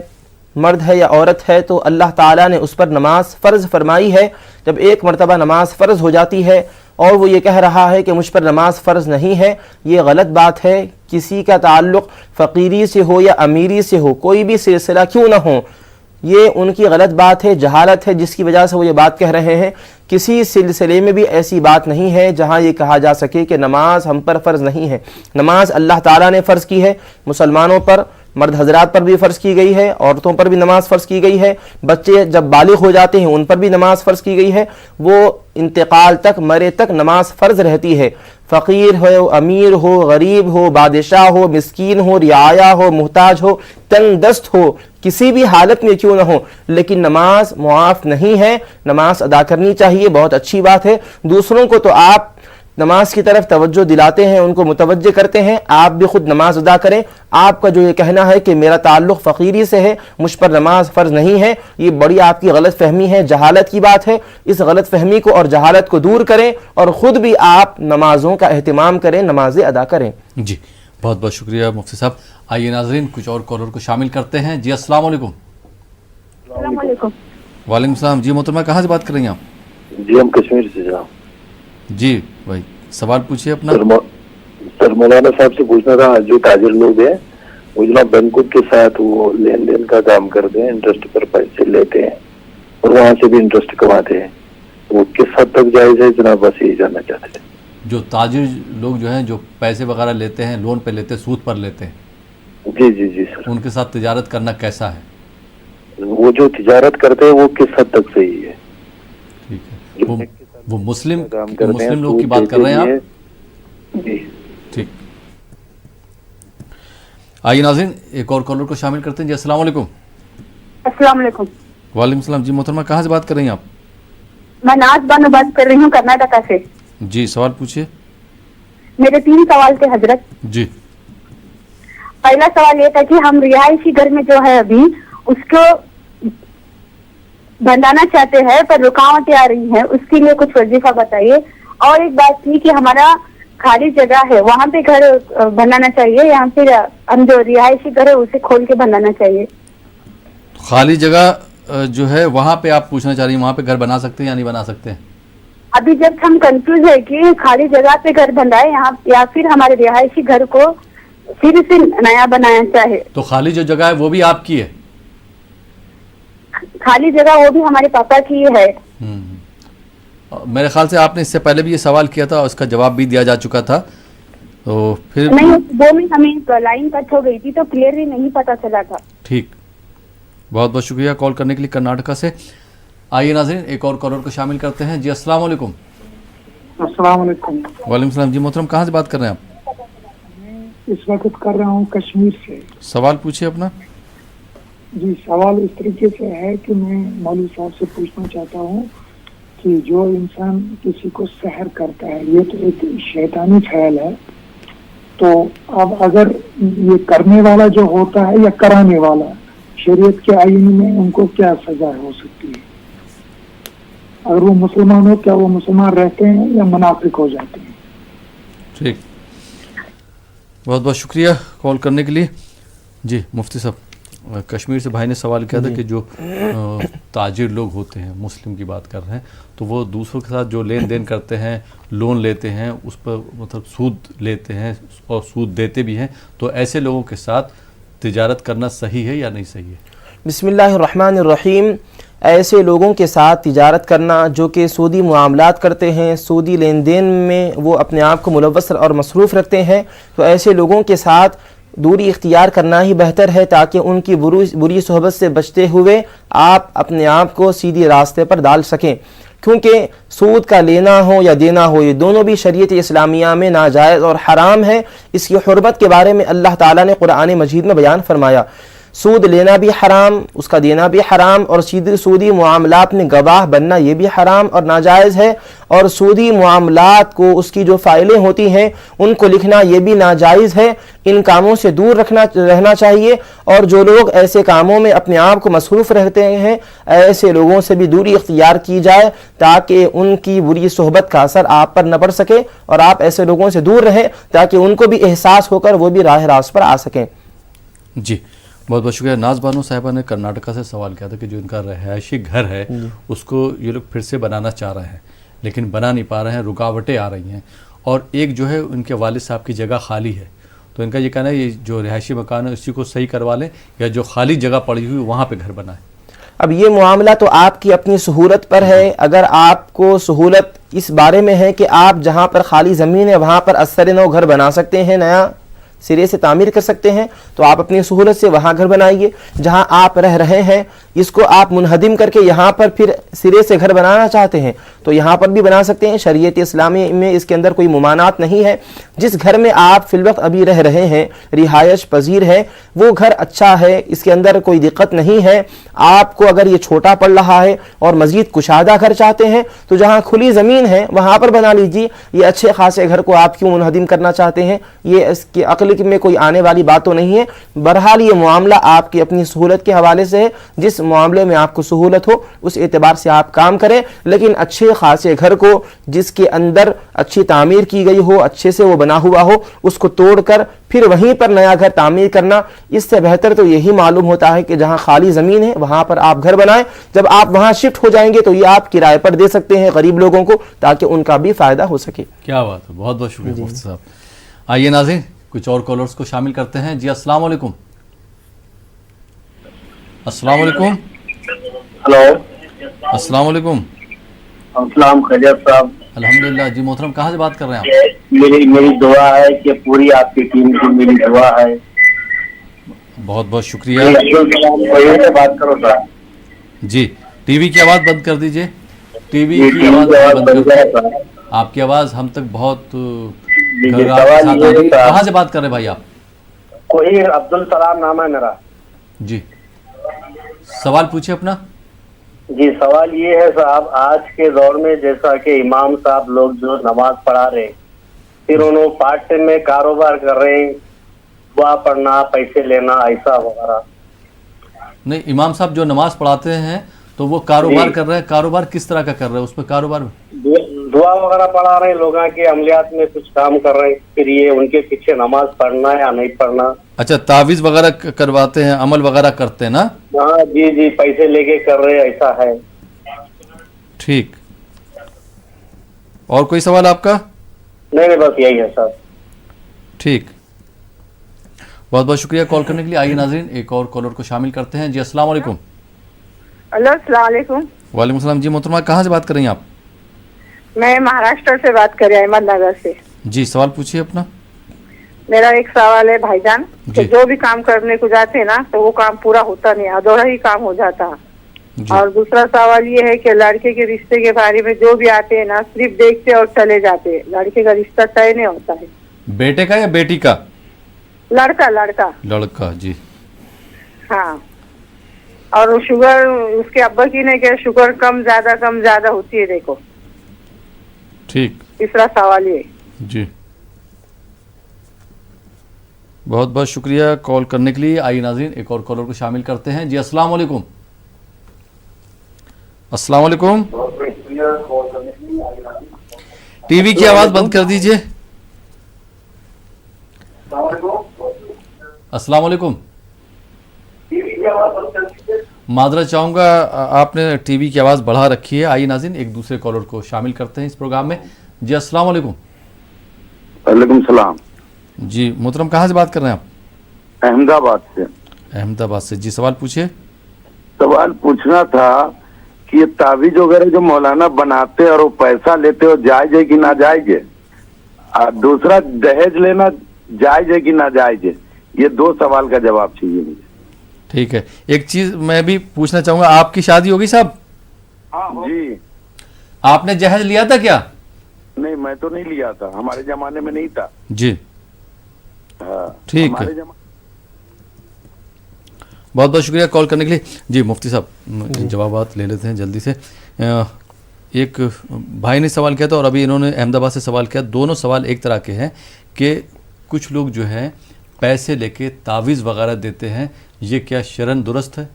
مرد ہے یا عورت ہے، تو اللہ تعالیٰ نے اس پر نماز فرض فرمائی ہے. جب ایک مرتبہ نماز فرض ہو جاتی ہے اور وہ یہ کہہ رہا ہے کہ مجھ پر نماز فرض نہیں ہے، یہ غلط بات ہے. کسی کا تعلق فقیری سے ہو یا امیری سے ہو، کوئی بھی سلسلہ کیوں نہ ہو، یہ ان کی غلط بات ہے، جہالت ہے جس کی وجہ سے وہ یہ بات کہہ رہے ہیں. کسی سلسلے میں بھی ایسی بات نہیں ہے جہاں یہ کہا جا سکے کہ نماز ہم پر فرض نہیں ہے. نماز اللہ تعالیٰ نے فرض کی ہے، مسلمانوں پر، مرد حضرات پر بھی فرض کی گئی ہے، عورتوں پر بھی نماز فرض کی گئی ہے. بچے جب بالغ ہو جاتے ہیں ان پر بھی نماز فرض کی گئی ہے. وہ انتقال تک، مرے تک نماز فرض رہتی ہے. فقیر ہو، امیر ہو، غریب ہو، بادشاہ ہو، مسکین ہو، رعایا ہو، محتاج ہو، تنگ دست ہو، کسی بھی حالت میں کیوں نہ ہو، لیکن نماز معاف نہیں ہے. نماز ادا کرنی چاہیے، بہت اچھی بات ہے. دوسروں کو تو آپ نماز کی طرف توجہ دلاتے ہیں، ان کو متوجہ کرتے ہیں، آپ بھی خود نماز ادا کریں. آپ کا جو یہ کہنا ہے کہ میرا تعلق فقیری سے ہے، مجھ پر نماز فرض نہیں ہے، یہ بڑی آپ کی غلط فہمی ہے، جہالت کی بات ہے. اس غلط فہمی کو اور جہالت کو دور کریں اور خود بھی آپ نمازوں کا اہتمام کریں، نمازیں ادا کریں. جی، بہت بہت شکریہ مفتی صاحب. آئیے ناظرین کچھ اور کالر کو شامل کرتے ہیں. جی السلام علیکم. السلام علیکم. وعلیکم السلام. جی محترمہ کہاں سے بات کر رہی ہیں آپ؟ جی ہم کشمیر سے جناب. جی بھائی سوال پوچھیے اپنا. سر مولانا صاحب سے پوچھنا تھا، جو تاجر لوگ ہیں وہ جناب بینکوں کے ساتھ وہ لین دین کا کام کرتے ہیں، انٹرسٹ پر پیسے لیتے ہیں اور وہاں سے بھی انٹرسٹ کماتے ہیں، وہ کس حد تک جائز ہے جناب؟ بس یہی جاننا چاہتے تھے. جو تاجر لوگ جو ہیں جو پیسے وغیرہ لیتے ہیں، لون پہ لیتے ہیں، سود پر لیتے ہیں، جی جی جی سر، ان کے ساتھ تجارت کرنا کیسا ہے؟ وہ جو تجارت کرتے ہیں وہ کس حد تک صحیح ہے؟ ٹھیک ہے. وہ مسلم لوگ کی بات کر رہے ہیں آپ؟ جی ٹھیک. آئیے ناظرین ایک اور کالر کو شامل کرتے ہیں. جی السلام علیکم. السلام علیکم. وعلیکم السلام. جی محترمہ کہاں سے بات کر رہی ہیں آپ؟ میں ناز بانو بات کر رہی ہوں کرناٹکا سے. جی سوال پوچھیے. میرے 3 سوال تھے حضرت. جی. پہلا سوال یہ تھا کہ ہم رہائشی گھر میں جو ہے ابھی اس کو بندانا چاہتے ہیں پر رکاوٹیں آ رہی ہیں، اس کے لیے کچھ وظیفہ بتائیے. اور ایک بات تھی کہ ہمارا خالی جگہ ہے وہاں پہ گھر بنانا چاہیے یا پھر ہم جو رہائشی گھر ہے اسے کھول کے بنانا چاہیے؟ خالی جگہ جو ہے وہاں پہ آپ پوچھنا چاہ رہی ہیں وہاں پہ گھر بنا سکتے ہیں یا نہیں بنا سکتے ہیں؟ ابھی جب ہم کنفیوز ہے کہ خالی جگہ پہ گھر بنائے یہاں یا پھر ہمارے رہائشی گھر کو پھر سے نیا بنانا چاہے. تو خالی جو جگہ ہے وہ بھی آپ کی ہے؟ خالی جگہ وہ بھی ہمارے پاپا کی ہے. میرے خیال سے آپ نے اس سے پہلے بھی یہ سوال کیا تھا، اس کا جواب بھی دیا جا چکا تھا. تو پھر نہیں، وہ میں ہمیں لائن کٹ ہو گئی تھی تو کلیئرلی نہیں پتا چلا تھا. ٹھیک. بہت بہت شکریہ کال کرنے کے لیے کرناٹکا سے. آئیے ناظرین ایک اور کالر کو شامل کرتے ہیں. جی السلام علیکم. السلام علیکم. وعلیکم السلام. جی محترم کہاں سے بات کر رہے ہیں آپ؟ اس وقت کر رہا ہوں کشمیر سے. سوال پوچھیے اپنا. جی سوال اس طریقے سے ہے کہ میں مولوی صاحب سے پوچھنا چاہتا ہوں کہ جو انسان کسی کو سحر کرتا ہے یہ تو ایک شیطانی خیال ہے، تو اب اگر یہ کرنے والا جو ہوتا ہے یا کرانے والا، شریعت کے آئین میں ان کو کیا سزا ہو سکتی ہے؟ اگر وہ مسلمان ہو کیا وہ مسلمان رہتے ہیں یا منافق ہو جاتے ہیں؟ ٹھیک. بہت بہت شکریہ کال کرنے کے لیے. جی مفتی صاحب کشمیر سے بھائی نے سوال کیا تھا کہ جو تاجر لوگ ہوتے ہیں، مسلم کی بات کر رہے ہیں، تو وہ دوسروں کے ساتھ جو لین دین کرتے ہیں، لون لیتے ہیں، اس پر مطلب سود لیتے ہیں اور سود دیتے بھی ہیں، تو ایسے لوگوں کے ساتھ تجارت کرنا صحیح ہے یا نہیں صحیح ہے؟ بسم اللہ الرحمن الرحیم. ایسے لوگوں کے ساتھ تجارت کرنا جو کہ سودی معاملات کرتے ہیں، سودی لین دین میں وہ اپنے آپ کو ملوث اور مصروف رکھتے ہیں، تو ایسے لوگوں کے ساتھ دوری اختیار کرنا ہی بہتر ہے تاکہ ان کی بری صحبت سے بچتے ہوئے آپ اپنے آپ کو سیدھی راستے پر ڈال سکیں. کیونکہ سود کا لینا ہو یا دینا ہو، یہ دونوں بھی شریعت اسلامیہ میں ناجائز اور حرام ہے. اس کی حرمت کے بارے میں اللہ تعالیٰ نے قرآن مجید میں بیان فرمایا. سود لینا بھی حرام، اس کا دینا بھی حرام، اور سودی معاملات میں گواہ بننا یہ بھی حرام اور ناجائز ہے. اور سودی معاملات کو اس کی جو فائلیں ہوتی ہیں ان کو لکھنا یہ بھی ناجائز ہے. ان کاموں سے دور رہنا چاہیے. اور جو لوگ ایسے کاموں میں اپنے آپ کو مصروف رہتے ہیں، ایسے لوگوں سے بھی دوری اختیار کی جائے تاکہ ان کی بری صحبت کا اثر آپ پر نہ پڑ سکے، اور آپ ایسے لوگوں سے دور رہیں تاکہ ان کو بھی احساس ہو کر وہ بھی راہ راست پر آ سکیں. جی بہت بہت شکریہ. ناز بانو صاحبہ نے کرناٹکا سے سوال کیا تھا کہ جو ان کا رہائشی گھر ہے اس کو یہ لوگ پھر سے بنانا چاہ رہے ہیں لیکن بنا نہیں پا رہے ہیں، رکاوٹیں آ رہی ہیں، اور ایک جو ہے ان کے والد صاحب کی جگہ خالی ہے. تو ان کا یہ کہنا ہے یہ جو رہائشی مکان ہے اسی کو صحیح کروا لیں یا جو خالی جگہ پڑی ہوئی وہاں پہ گھر بنائیں. اب یہ معاملہ تو آپ کی اپنی سہولت پر ہے. اگر آپ کو سہولت اس بارے میں ہے کہ آپ جہاں پر خالی زمین ہے وہاں پر اثر نو گھر بنا سکتے ہیں، نیا سرے سے تعمیر کر سکتے ہیں، تو آپ اپنی سہولت سے وہاں گھر بنائیے. جہاں آپ رہ رہے ہیں اس کو آپ منہدم کر کے یہاں پر پھر سرے سے گھر بنانا چاہتے ہیں تو یہاں پر بھی بنا سکتے ہیں. شریعت اسلامی میں اس کے اندر کوئی ممانعت نہیں ہے. جس گھر میں آپ فی الوقت ابھی رہ رہے ہیں، رہائش پذیر ہے، وہ گھر اچھا ہے، اس کے اندر کوئی دقت نہیں ہے. آپ کو اگر یہ چھوٹا پڑ رہا ہے اور مزید کشادہ گھر چاہتے ہیں تو جہاں کھلی زمین ہے وہاں پر بنا لیجیے. یہ اچھے خاصے گھر کو آپ کیوں منہدم کرنا چاہتے ہیں؟ یہ اس کی عقل میں کوئی آنے والی بات تو نہیں ہے. بہرحال یہ معاملہ آپ کی اپنی سہولت کے حوالے سے ہے. جس معاملے میں آپ کو سہولت ہو اس اعتبار سے آپ کام کریں، لیکن اچھے خاصے گھر کو جس کے اندر اچھی تعمیر کی گئی ہو، اچھے سے وہ بنا ہوا ہو، اس کو توڑ کر پھر وہیں پر نیا گھر تعمیر کرنا، اس سے بہتر تو یہی معلوم ہوتا ہے کہ جہاں خالی زمین ہے وہاں پر آپ گھر بنائیں. جب آپ وہاں شفٹ ہو جائیں گے تو یہ آپ کرائے پر دے سکتے ہیں غریب لوگوں کو تاکہ ان کا بھی فائدہ ہو سکے. کیا بات ہے، بہت بہت شکریہ مفتی صاحب. آئیے ناظرین کچھ اور کالرز کو شامل کرتے ہیں. جی السلام علیکم. السلام علیکم. ہلو السلام علیکم. السلام خیریت صاحب. الحمدللہ. جی محترم کہاں سے بات کر رہے ہیں آپ؟ میری دعا ہے کہ پوری آپ کی ٹیم کی میری دعا ہے. بہت بہت شکریہ. بات کرو سر. جی ٹی وی کی آواز بند کر دیجئے. ٹی وی کی آواز بند کر دیجئے. آپ کی آواز ہم تک بہت کہاں سے بات کر رہے بھائی آپ؟ کوئی عبد السلام نام ہے میرا. جی سوال پوچھے اپنا. جی سوال یہ ہے صاحب، آج کے دور میں جیسا کہ امام صاحب لوگ جو نماز پڑھا رہے پھر انہوں پارٹ ٹائم میں کاروبار کر رہے ہیں، دعا پڑھنا، پیسے لینا، ایسا وغیرہ. نہیں، امام صاحب جو نماز پڑھاتے ہیں تو وہ کاروبار کر رہے ہیں. کاروبار کس طرح کا کر رہے ہیں؟ اس پہ کاروبار دعا وغیرہ پڑھا رہے ہیں، لوگوں کے عملیات میں کچھ کام کر رہے ہیں، پھر یہ ان کے پیچھے نماز پڑھنا یا نہیں پڑھنا. اچھا تعویذ وغیرہ کرواتے ہیں، عمل وغیرہ کرتے ہیں نا؟ ہاں جی جی پیسے لے کے کر رہے ہیں، ایسا ہے. ٹھیک. اور کوئی سوال آپ کا؟ نہیں بس یہی ہے سر. ٹھیک، بہت بہت شکریہ کال کرنے کے لیے. آئیے ناظرین ایک اور کالر کو شامل کرتے ہیں. جی السلام علیکم. ہلو السلام علیکم. وعلیکم السلام. جی محترمہ کہاں سے بات کر رہی ہیں آپ؟ میں مہاراشٹر سے بات کر رہی ہوں، احمد نگر سے. جی سوال پوچھیے اپنا. میرا ایک سوال ہے بھائی جان کہ جو بھی کام کرنے کو جاتے ہیں نا تو وہ کام پورا ہوتا نہیں، ادھورا ہی کام ہو جاتا. اور دوسرا سوال یہ ہے کہ لڑکے کے رشتے کے بارے میں جو بھی آتے ہیں نا صرف دیکھتے اور چلے جاتے، لڑکے کا رشتہ طے نہیں ہوتا ہے. بیٹے کا یا بیٹی کا؟ لڑکا لڑکا. لڑکا. جی ہاں. اور وہ شوگر اس کے ابا کی نہیں کہ شوگر کم زیادہ ہوتی ہے. دیکھو ٹھیک. تیسرا سوال یہ. جی بہت بہت شکریہ کال کرنے کے لیے. آئیے ناظرین ایک اور کالر کو شامل کرتے ہیں. جی السلام علیکم. السلام علیکم. ٹی وی کی آواز بند کر دیجئے. السلام علیکم. معذرت چاہوں گا آپ نے ٹی وی کی آواز بڑھا رکھی ہے. آئیے ناظرین ایک دوسرے کالر کو شامل کرتے ہیں اس پروگرام میں. جی السلام علیکم. وعلیکم السلام. جی محترم کہاں سے بات کر رہے ہیں آپ؟ احمد آباد سے. احمد آباد سے جی سوال پوچھیے. سوال پوچھنا تھا کہ یہ تعویذ وغیرہ جو مولانا بناتے ہیں اور وہ پیسہ لیتے ہو جائز ہے کہ ناجائز ہے؟ اور دوسرا دہیج لینا جائز ہے کہ ناجائز ہے؟ یہ 2 سوال کا جواب چاہیے مجھے. ٹھیک ہے. ایک چیز میں بھی پوچھنا چاہوں گا, آپ کی شادی ہوگی صاحب؟ جی. آپ نے جہیز لیا تھا کیا؟ نہیں میں تو نہیں لیا تھا, ہمارے زمانے میں نہیں تھا. جی ہاں ٹھیک ہے, بہت بہت شکریہ کال کرنے کے لیے. جی مفتی صاحب جوابات لے لیتے ہیں جلدی سے. ایک بھائی نے سوال کیا تھا اور ابھی انہوں نے احمد آباد سے سوال کیا. دونوں سوال ایک طرح کے ہیں کہ کچھ لوگ جو ہیں پیسے لے کے تعویذ وغیرہ دیتے ہیں, یہ کیا شرعاً درست ہے؟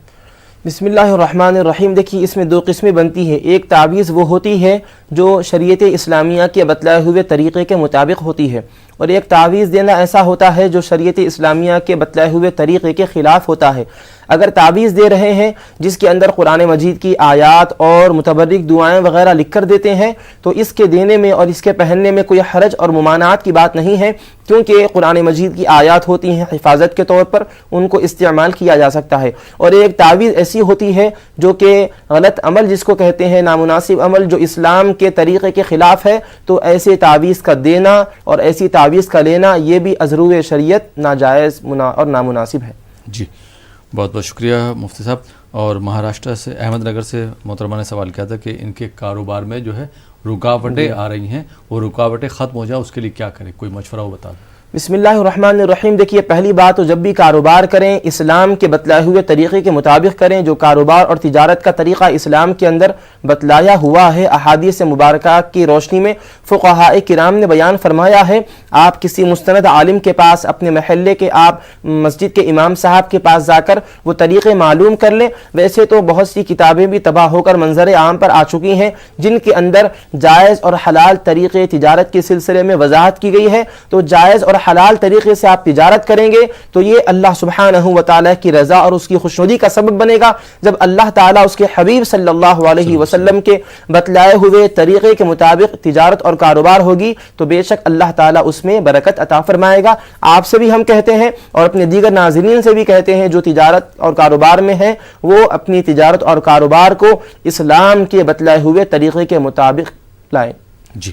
بسم اللہ الرحمن الرحیم. دیکھیے اس میں 2 قسمیں بنتی ہیں. ایک تعویذ وہ ہوتی ہے جو شریعت اسلامیہ کے بتلائے ہوئے طریقے کے مطابق ہوتی ہے, اور ایک تعویذ دینا ایسا ہوتا ہے جو شریعت اسلامیہ کے بتلائے ہوئے طریقے کے خلاف ہوتا ہے. اگر تعویذ دے رہے ہیں جس کے اندر قرآن مجید کی آیات اور متبرک دعائیں وغیرہ لکھ کر دیتے ہیں تو اس کے دینے میں اور اس کے پہننے میں کوئی حرج اور ممانعت کی بات نہیں ہے, کیونکہ قرآن مجید کی آیات ہوتی ہیں حفاظت کے طور پر, ان کو استعمال کیا جا سکتا ہے. اور ایک تعویذ ایسی ہوتی ہے جو کہ غلط عمل جس کو کہتے ہیں, نامناسب عمل جو اسلام کے طریقے کے خلاف ہے, تو ایسے تعویذ کا دینا اور ایسی تعویذ کا لینا یہ بھی از روئے شریعت ناجائز اور نامناسب ہے. جی بہت بہت شکریہ مفتی صاحب. اور مہاراشٹر سے احمد نگر سے محترمہ نے سوال کیا تھا کہ ان کے کاروبار میں جو ہے رکاوٹیں آ رہی ہیں, وہ رکاوٹیں ختم ہو جائیں اس کے لیے کیا کریں, کوئی مشورہ ہو بتا دیں. بسم اللہ الرحمن الرحیم. دیکھیے پہلی بات تو جب بھی کاروبار کریں اسلام کے بتلائے ہوئے طریقے کے مطابق کریں. جو کاروبار اور تجارت کا طریقہ اسلام کے اندر بتلایا ہوا ہے احادیث مبارکہ کی روشنی میں فقہاء کرام نے بیان فرمایا ہے. آپ کسی مستند عالم کے پاس, اپنے محلے کے, آپ مسجد کے امام صاحب کے پاس جا کر وہ طریقے معلوم کر لیں. ویسے تو بہت سی کتابیں بھی تباہ ہو کر منظر عام پر آ چکی ہیں جن کے اندر جائز اور حلال طریقے تجارت کے سلسلے میں وضاحت کی گئی ہے. تو جائز اور حلال طریقے سے آپ تجارت کریں گے تو یہ اللہ سبحانہ و تعالیٰ کی رضا اور اس کی خوشنودی کا سبب بنے گا. جب اللہ تعالیٰ اس کے حبیب صلی اللہ علیہ وسلم کے بتلائے ہوئے طریقے کے مطابق تجارت اور کاروبار ہوگی تو بے شک اللہ تعالیٰ اس میں برکت عطا فرمائے گا. آپ سے بھی ہم کہتے ہیں اور اپنے دیگر ناظرین سے بھی کہتے ہیں جو تجارت اور کاروبار میں ہیں وہ اپنی تجارت اور کاروبار کو اسلام کے بتلائے ہوئے طریقے کے مطابق لائیں. جی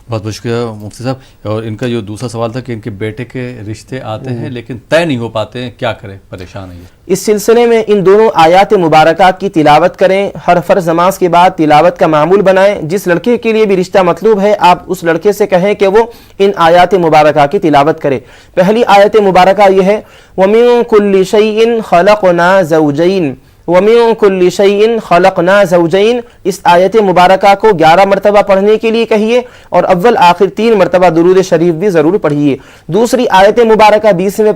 بہت بہت شکریہ مفتی صاحب. اور ان کا جو دوسرا سوال تھا کہ ان کے بیٹے کے رشتے آتے ہیں لیکن طے نہیں ہو پاتے ہیں, کیا کریں, پریشان ہیں. اس سلسلے میں ان دونوں آیات مبارکات کی تلاوت کریں. ہر فرض نماز کے بعد تلاوت کا معمول بنائیں. جس لڑکے کے لیے بھی رشتہ مطلوب ہے آپ اس لڑکے سے کہیں کہ وہ ان آیات مبارکہ کی تلاوت کرے. پہلی آیت مبارکہ یہ ہے وَمِن كُلِّ شَيْءٍ خَلَقْنَا زَوْجَيْنِ وَمِن كُلِّ شَيْءٍ خَلَقْنَا زَوْجَيْنِ. اس آیت مبارکہ کو 11 مرتبہ پڑھنے کے لیے کہیے اور اول آخر 3 مرتبہ درود شریف بھی ضرور پڑھیے. دوسری آیت مبارکہ 20ویں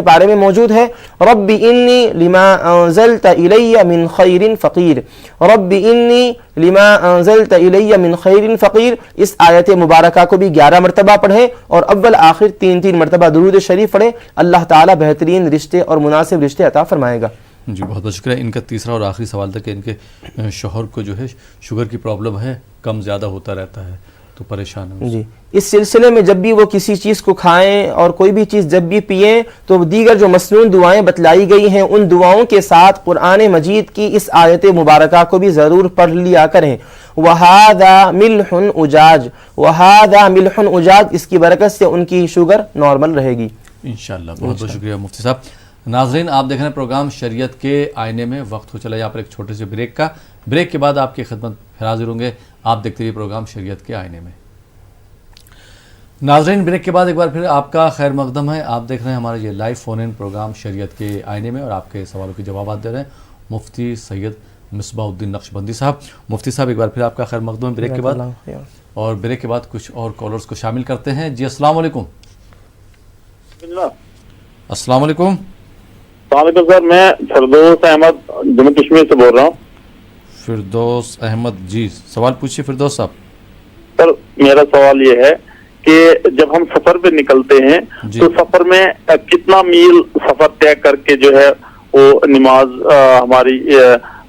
پارے میں موجود ہے رب انی لما انزلت الی من خیر فقیر. رب انی لما انزلت الی من خیر فقیر. اس آیت مبارکہ کو بھی 11 مرتبہ پڑھیں اور اول آخر 3 مرتبہ درود شریف پڑھیں. اللہ تعالیٰ بہترین رشتے اور مناسب رشتے عطا فرمائے گا. جی بہت بہت شکریہ. ان کا تیسرا اور آخری سوال تھا کہ ان کے شوہر کو جو ہے شوگر کی پرابلم ہے, کم زیادہ ہوتا رہتا ہے تو پریشان ہے. جی اس سلسلے میں جب بھی وہ کسی چیز کو کھائیں اور کوئی بھی چیز جب بھی پئیں تو دیگر جو مسنون دعائیں بتلائی گئی ہیں ان دعاؤں کے ساتھ قرآن مجید کی اس آیت مبارکہ کو بھی ضرور پڑھ لیا کریں. وَهَذَا مِلْحٌ اُجَاج وَهَذَا مِلْحٌ اُجَاج. اس کی برکت سے ان کی شوگر نارمل رہے گی انشاءاللہ. بہت بہت شکریہ مفتی صاحب. ناظرین آپ دیکھ رہے ہیں پروگرام شریعت کے آئینے میں. وقت ہو چلا یہاں پر ایک چھوٹے سے بریک کا. بریک کے بعد آپ کی خدمت پھر حاضر ہوں گے. آپ دیکھتے رہیے پروگرام شریعت کے آئینے میں. ناظرین بریک کے بعد ایک بار پھر آپ کا خیر مقدم ہے. آپ دیکھ رہے ہیں ہمارا یہ لائیو فون ان پروگرام شریعت کے آئینے میں اور آپ کے سوالوں کے جوابات دے رہے ہیں مفتی سید مصباح الدین نقشبندی صاحب. مفتی صاحب ایک بار پھر آپ کا خیر مقدم ہے بریک کے بعد. اور بریک کے بعد کچھ اور کالرز کو شامل کرتے ہیں. جی السلام علیکم. السلام علیکم. السلام علیکم سر, میں فردوس احمد جموں کشمیر سے بول رہا ہوں. فردوس احمد جی سوال پوچھیے فردوس صاحب. سر میرا سوال یہ ہے کہ جب ہم سفر پہ نکلتے ہیں تو سفر میں کتنا میل سفر طے کر کے جو ہے وہ نماز ہماری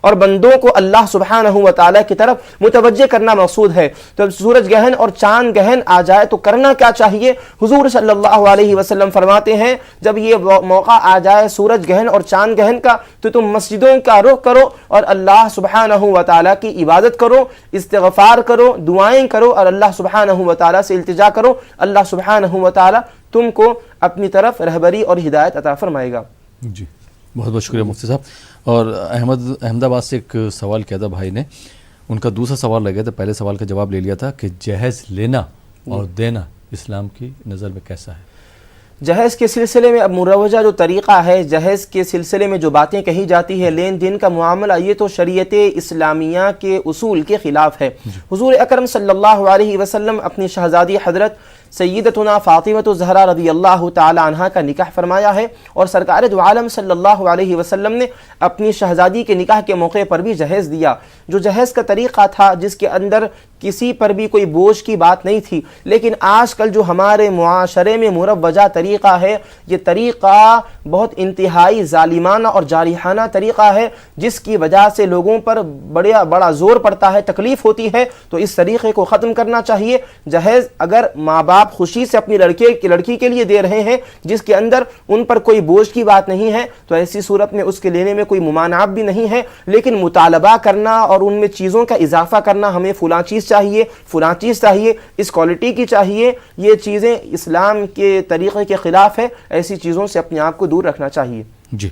اور بندوں کو اللہ سبحانہ و تعالیٰ کی طرف متوجہ کرنا مقصود ہے. تو سورج گہن اور چاند گہن آ جائے تو کرنا کیا چاہیے؟ حضور صلی اللہ علیہ وسلم فرماتے ہیں جب یہ موقع آ جائے سورج گہن اور چاند گہن کا تو تم مسجدوں کا رخ کرو اور اللہ سبحانہ و تعالیٰ کی عبادت کرو، استغفار کرو، دعائیں کرو اور اللہ سبحانہ و تعالیٰ سے التجا کرو. اللہ سبحانہ و تعالیٰ تم کو اپنی طرف رہبری اور ہدایت عطا فرمائے گا. جی بہت بہت شکریہ مفتی صاحب. اور احمد آباد سے ایک سوال کیا تھا بھائی نے، ان کا دوسرا سوال رہ گیا تھا، پہلے سوال کا جواب لے لیا تھا کہ جہیز لینا اور دینا اسلام کی نظر میں کیسا ہے؟ جہیز کے سلسلے میں اب مروجہ جو طریقہ ہے، جہیز کے سلسلے میں جو باتیں کہی جاتی ہے، لین دین کا معاملہ، یہ تو شریعت اسلامیہ کے اصول کے خلاف ہے. حضور اکرم صلی اللہ علیہ وسلم اپنی شہزادی حضرت سیدتنا فاطمہ الزہرا رضی اللہ تعالی عنہ کا نکاح فرمایا ہے اور سرکار دو عالم صلی اللہ علیہ وسلم نے اپنی شہزادی کے نکاح کے موقع پر بھی جہیز دیا، جو جہیز کا طریقہ تھا جس کے اندر کسی پر بھی کوئی بوجھ کی بات نہیں تھی. لیکن آج کل جو ہمارے معاشرے میں مروجہ طریقہ ہے، یہ طریقہ بہت انتہائی ظالمانہ اور جارحانہ طریقہ ہے، جس کی وجہ سے لوگوں پر بڑا زور پڑتا ہے، تکلیف ہوتی ہے. تو اس طریقے کو ختم کرنا چاہیے. جہیز اگر ماں باپ خوشی سے اپنی لڑکی کے لیے دے رہے ہیں جس کے اندر ان پر کوئی بوجھ کی بات نہیں ہے تو ایسی صورت میں اس کے لینے میں کوئی ممانعت بھی نہیں ہے. لیکن مطالبہ کرنا اور ان میں چیزوں کا اضافہ کرنا، ہمیں فلاں چیز چاہیے، فلاں چیز چاہیے، اس کوالٹی کی چاہیے، یہ چیزیں اسلام کے طریقے کے خلاف ہے. ایسی چیزوں سے اپنے آپ کو دور رکھنا چاہیے. جی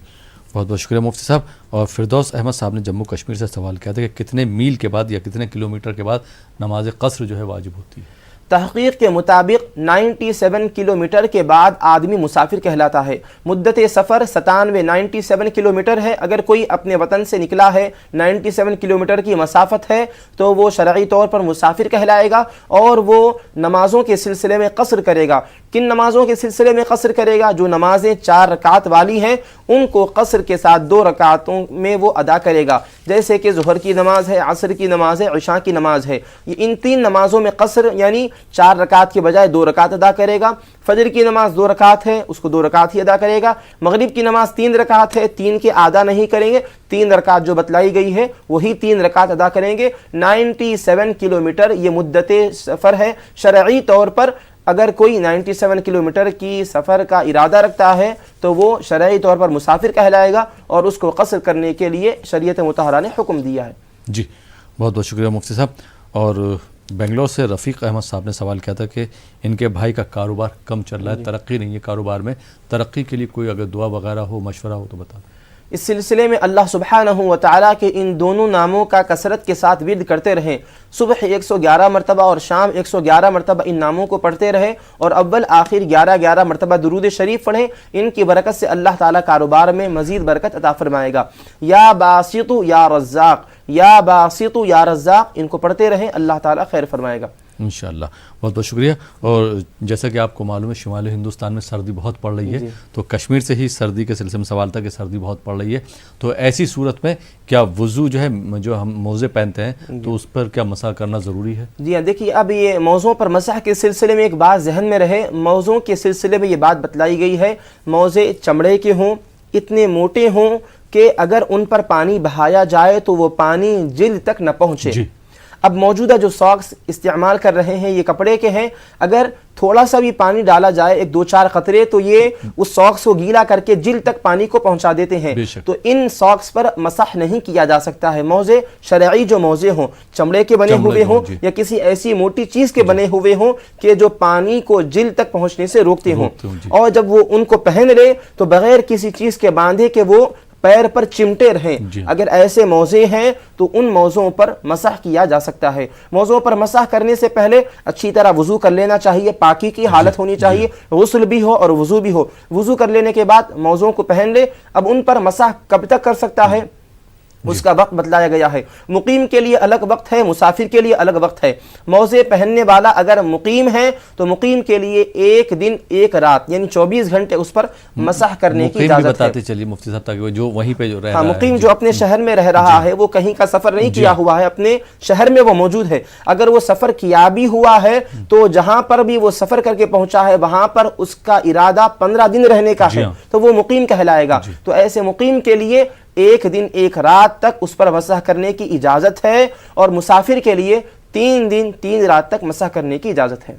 بہت بہت شکریہ مفتی صاحب. اور فردوس احمد صاحب نے جموں کشمیر سے سوال کیا تھا کہ کتنے میل کے بعد یا کتنے کلومیٹر کے بعد نماز قصر جو ہے واجب ہوتی ہے؟ تحقیق کے مطابق 97 کلومیٹر کے بعد آدمی مسافر کہلاتا ہے. مدت سفر 97 کلومیٹر ہے. اگر کوئی اپنے وطن سے نکلا ہے، 97 کلومیٹر کی مسافت ہے تو وہ شرعی طور پر مسافر کہلائے گا اور وہ نمازوں کے سلسلے میں قصر کرے گا. کن نمازوں کے سلسلے میں قصر کرے گا؟ جو نمازیں 4 رکعت والی ہیں ان کو قصر کے ساتھ 2 رکعتوں میں وہ ادا کرے گا، جیسے کہ ظہر کی نماز ہے، عصر کی نماز ہے، عشاء کی نماز ہے. ان 3 نمازوں میں قصر یعنی 4 رکعت کے بجائے 2 رکعت ادا کرے گا. فجر کی نماز 2 رکعت ہے، اس کو 2 رکعت ہی ادا کرے گا. مغرب کی نماز 3 رکعت ہے، 3 کے آدھا نہیں کریں گے، 3 رکعت جو بتلائی گئی ہے وہی 3 رکعت ادا کریں گے. 97 کلومیٹر یہ مدت سفر ہے شرعی طور پر. اگر کوئی 97 کلومیٹر کی سفر کا ارادہ رکھتا ہے تو وہ شرعی طور پر مسافر کہلائے گا اور اس کو قصر کرنے کے لیے شریعت مطہرہ نے حکم دیا ہے. جی بہت بہت شکریہ مفتی صاحب. اور بنگلور سے رفیق احمد صاحب نے سوال کیا تھا کہ ان کے بھائی کا کاروبار کم چل رہا ہے، ترقی نہیں ہے کاروبار میں، ترقی کے لیے کوئی اگر دعا وغیرہ ہو، مشورہ ہو تو بتا دیں. اس سلسلے میں اللہ سبحانہ و تعالیٰ کے ان دونوں ناموں کا کثرت کے ساتھ ورد کرتے رہیں. صبح 111 مرتبہ اور شام 111 مرتبہ ان ناموں کو پڑھتے رہیں اور اول آخر 11 مرتبہ درود شریف پڑھیں. ان کی برکت سے اللہ تعالیٰ کاروبار میں مزید برکت عطا فرمائے گا. یا باسط یا رزاق، یا باسط یا رزاق، ان کو پڑھتے رہیں، اللہ تعالیٰ خیر فرمائے گا انشاءاللہ. بہت بہت شکریہ. اور جیسا کہ آپ کو معلوم ہے شمالی ہندوستان میں سردی بہت پڑ رہی ہے، تو کشمیر سے ہی سردی کے سلسلے میں سوال تھا کہ سردی بہت پڑ رہی ہے، تو ایسی صورت میں کیا وضو جو ہے جو ہم موزے پہنتے ہیں تو اس پر کیا مسح کرنا ضروری ہے؟ جی ہاں، دیکھیے اب یہ موزوں پر مسح کے سلسلے میں ایک بات ذہن میں رہے. موزوں کے سلسلے میں یہ بات بتلائی گئی ہے موزے چمڑے کے ہوں، اتنے موٹے ہوں کہ اگر ان پر پانی بہایا جائے تو وہ پانی جلد تک نہ پہنچے. اب موجودہ جو ساکس استعمال کر رہے ہیں یہ کپڑے کے ہیں، اگر تھوڑا سا بھی پانی ڈالا جائے، 1-2-4 قطرے، تو یہ اس ساکس کو گیلا کر کے جلد تک پانی کو پہنچا دیتے ہیں. تو ان ساکس پر مسح نہیں کیا جا سکتا ہے. موزے شرعی جو موزے ہوں، چمڑے کے بنے ہوئے ہوں یا کسی ایسی موٹی چیز کے بنے ہوئے ہوں کہ جو پانی کو جلد تک پہنچنے سے روکتے ہوں، اور جب وہ ان کو پہن لے تو بغیر کسی چیز کے باندھے کہ وہ پیر پر چمٹے رہیں. اگر ایسے موزے ہیں تو ان موزوں پر مسح کیا جا سکتا ہے. موزوں پر مسح کرنے سے پہلے اچھی طرح وضو کر لینا چاہیے، پاکی کی حالت ہونی چاہیے، غسل بھی ہو اور وضو بھی ہو. وضو کر لینے کے بعد موزوں کو پہن لے. اب ان پر مسح کب تک کر سکتا ہے اس کا وقت بتلایا گیا ہے. مقیم کے لیے الگ وقت ہے، مسافر کے لیے الگ وقت ہے. موزے پہننے والا اگر مقیم ہے تو مقیم کے لیے 1 دن 1 رات یعنی 24 گھنٹے اس پر مسح کرنے کی اجازت ہے. بتاتے چلیے مفتی صاحب تاکہ جو وہیں پہ جو رہ رہا ہے، مقیم جو اپنے شہر میں رہ رہا ہے، وہ کہیں کا سفر نہیں کیا ہوا ہے، اپنے شہر میں وہ موجود ہے. اگر وہ سفر کیا بھی ہوا ہے تو جہاں پر بھی وہ سفر کر کے پہنچا ہے وہاں پر اس کا ارادہ 15 دن رہنے کا ہے تو وہ مقیم کہلائے گا. تو ایسے مقیم کے لیے ایک دن ایک رات تک اس پر مسح کرنے کی اجازت ہے، اور مسافر کے لیے 3 دن 3 رات تک مسح کرنے کی اجازت ہے۔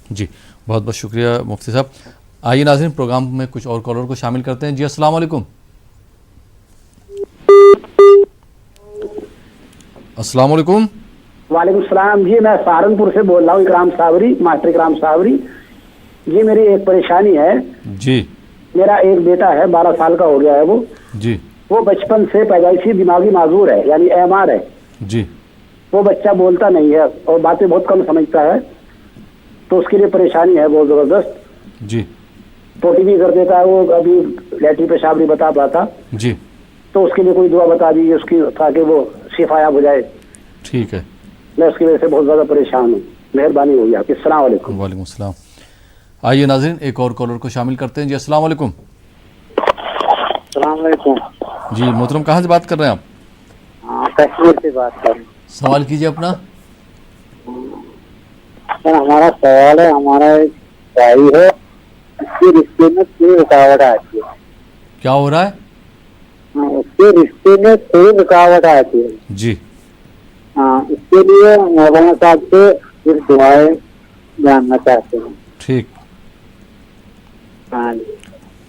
جی بہت بہت شکریہ مفتی صاحب۔ آئیے ناظرین پروگرام میں کچھ اور کالر کو شامل کرتے ہیں۔ جی السلام علیکم۔ السلام علیکم۔ وعلیکم السلام جی، میں سہارنپور سے بول رہا ہوں، اکرام صابری، ماسٹر اکرام صابری جی۔ میری ایک پریشانی ہے جی۔ میرا ایک بیٹا ہے، 12 سال کا ہو گیا ہے وہ جی۔ وہ بچپن سے پیدائشی دماغی معذور ہے، یعنی AMR ہے جی۔ وہ بچہ بولتا نہیں ہے اور باتیں بہت کم سمجھتا ہے، تو اس کے لیے پریشانی ہے بہت زبردست۔ جی۔ پوٹی بھی کر دیتا ہے وہ، ابھی لیٹری پیشاب نہیں بتا پاتا، جی۔ تو اس کے لیے کوئی دعا بتا دیجیے اس کی، تاکہ وہ شفایاب ہو جائے۔ ٹھیک ہے، میں اس کی وجہ سے بہت زیادہ پریشان ہوں، مہربانی ہوگی آپ کی۔ السلام علیکم۔ وعلیکم السلام۔ آئیے ناظرین ایک اور کالر کو شامل کرتے ہیں۔ جی السلام علیکم۔ السلام علیکم جی محترم، کہاں سے بات کر رہے ہیں آپ؟ کشمیر سے بات کر رہے ہیں۔ سوال کیجیے اپنا۔ سر ہمارا سوال ہے، ہمارا ایک بھائی ہے، اس کے رشتے میں کوئی رکاوٹ آتی ہے۔ کیا ہو رہا ہے؟ اس کے رشتے میں کوئی رکاوٹ آتی ہے جی۔ ہاں، اس کے لیے مولانا صاحب سے پھر دعائیں جاننا چاہتے ہیں۔ ٹھیک، ہاں جی،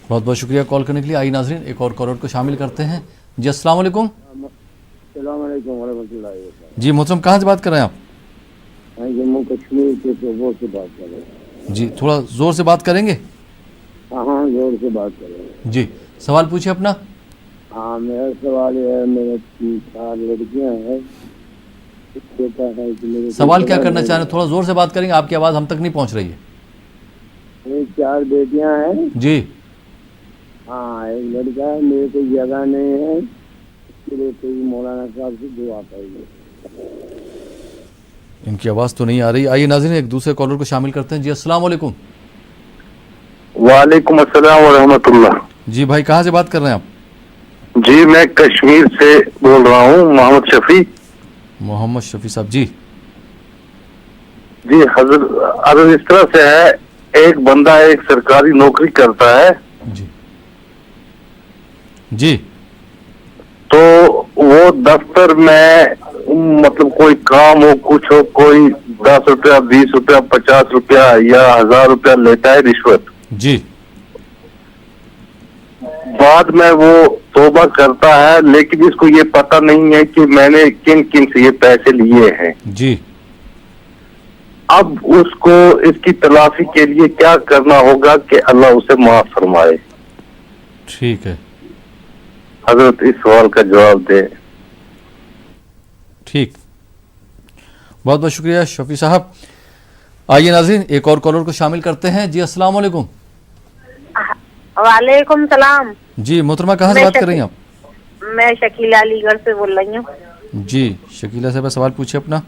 بہت بہت شکریہ کال کرنے کے لیے۔ آئیے ناظرین ایک اور کالر کو شامل کرتے ہیں۔ جی السلام علیکم۔ السلام علیکم ورحمۃ اللہ وبرکاتہ۔ جی محترم، کہاں سے بات کر رہے ہیں آپ؟ میں جموں کشمیر کے صوبوں سے بات کر رہا ہوں۔ جی تھوڑا زور سے بات کریں گے؟ ہاں زور سے بات کر رہے ہیں۔ جی سوال پوچھیں اپنا۔ ہاں میرا سوال یہ ہے، میرے 4 لڑکیاں ہیں، بیٹا ہے کہ میرے سوال کیا کرنا چاہ رہے ہیں؟ تھوڑا زور سے بات کریں گے، آپ کی آواز ہم تک نہیں پہنچ رہی ہے۔ میری 4 بیٹیاں ہیں۔ جی۔ ہاں ایک لڑکا ہے، میرے کوئی جگہ نہیں ہے، اس کے لیے کوئی مولانا صاحب سے دعا کریے۔ ان کی آواز تو نہیں آ رہی۔ آئیے ناظرین ایک دوسرے کالر کو شامل کرتے ہیں۔ جی السلام علیکم۔ وعلیکم السلام ورحمۃ اللہ۔ جی بھائی کہاں سے بات کر رہے ہیں آپ؟ جی میں کشمیر سے بول رہا ہوں، محمد شفیع۔ محمد شفیع صاحب جی۔ جی حضرت اس طرح سے ہے، ایک بندہ ایک سرکاری نوکری کرتا ہے جی جی، تو وہ دفتر میں مطلب کوئی کام ہو، کچھ ہو، کوئی 10 روپیہ 20 روپیہ 50 روپیہ یا 1000 روپیہ لیتا ہے رشوت۔ جی۔ بعد میں وہ توبہ کرتا ہے، لیکن اس کو یہ پتہ نہیں ہے کہ میں نے کن کن سے یہ پیسے لیے ہیں۔ جی۔ اب اس کو اس کی تلافی کے لیے کیا کرنا ہوگا کہ اللہ اسے معاف فرمائے؟ ٹھیک ہے، حضرت اس سوال کا جواب دے۔ ٹھیک، بہت بہت شکریہ شفیع صاحب۔ آئیے ناظرین ایک اور کالر کو شامل کرتے ہیں۔ جی السلام علیکم۔ وعلیکم السلام۔ جی محترمہ کہاں سے بات کر رہی ہیں آپ؟ میں شکیلہ علی گڑھ سے بول رہی ہوں۔ جی شکیلہ صاحبہ سوال پوچھے اپنا۔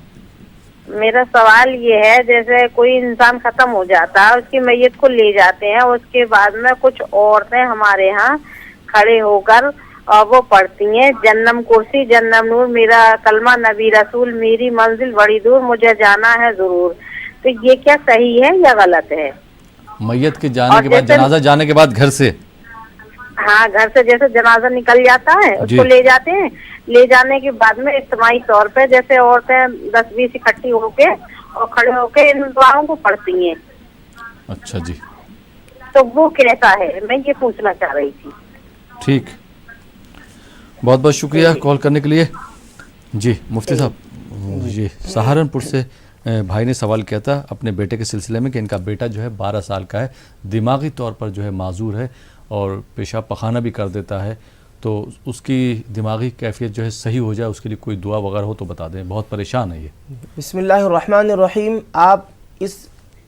میرا سوال یہ ہے، جیسے کوئی انسان ختم ہو جاتا ہے، اس کی میت کو لے جاتے ہیں، اس کے بعد میں کچھ عورتیں ہمارے ہاں کھڑے ہو کر اور وہ پڑھتی ہیں، جنم کرسی جنم نور، میرا کلمہ نبی رسول، میری منزل بڑی دور، مجھے جانا ہے ضرور۔ تو یہ کیا صحیح ہے یا غلط ہے؟ میت کے جانے کے بعد، جنازہ جانے کے بعد گھر سے؟ ہاں گھر سے جیسے جنازہ نکل جاتا ہے اس کو لے جاتے ہیں، لے جانے کے بعد میں اجتماعی طور پہ جیسے عورتیں 10-20 اکٹھی ہو کے اور کھڑے ہو کے ان دعاؤں کو پڑھتی ہیں۔ اچھا جی، تو وہ کیسا ہے، میں یہ پوچھنا چاہ رہی تھی۔ ٹھیک، بہت بہت شکریہ کال کرنے کے لیے۔ جی مفتی صاحب، جی سہارنپور سے بھائی نے سوال کیا تھا اپنے بیٹے کے سلسلے میں کہ ان کا بیٹا جو ہے 12 سال کا ہے، دماغی طور پر جو ہے معذور ہے اور پیشاب پخانہ بھی کر دیتا ہے، تو اس کی دماغی کیفیت جو ہے صحیح ہو جائے، اس کے لیے کوئی دعا وغیرہ ہو تو بتا دیں، بہت پریشان ہے یہ۔ بسم اللہ الرحمن الرحیم۔ آپ اس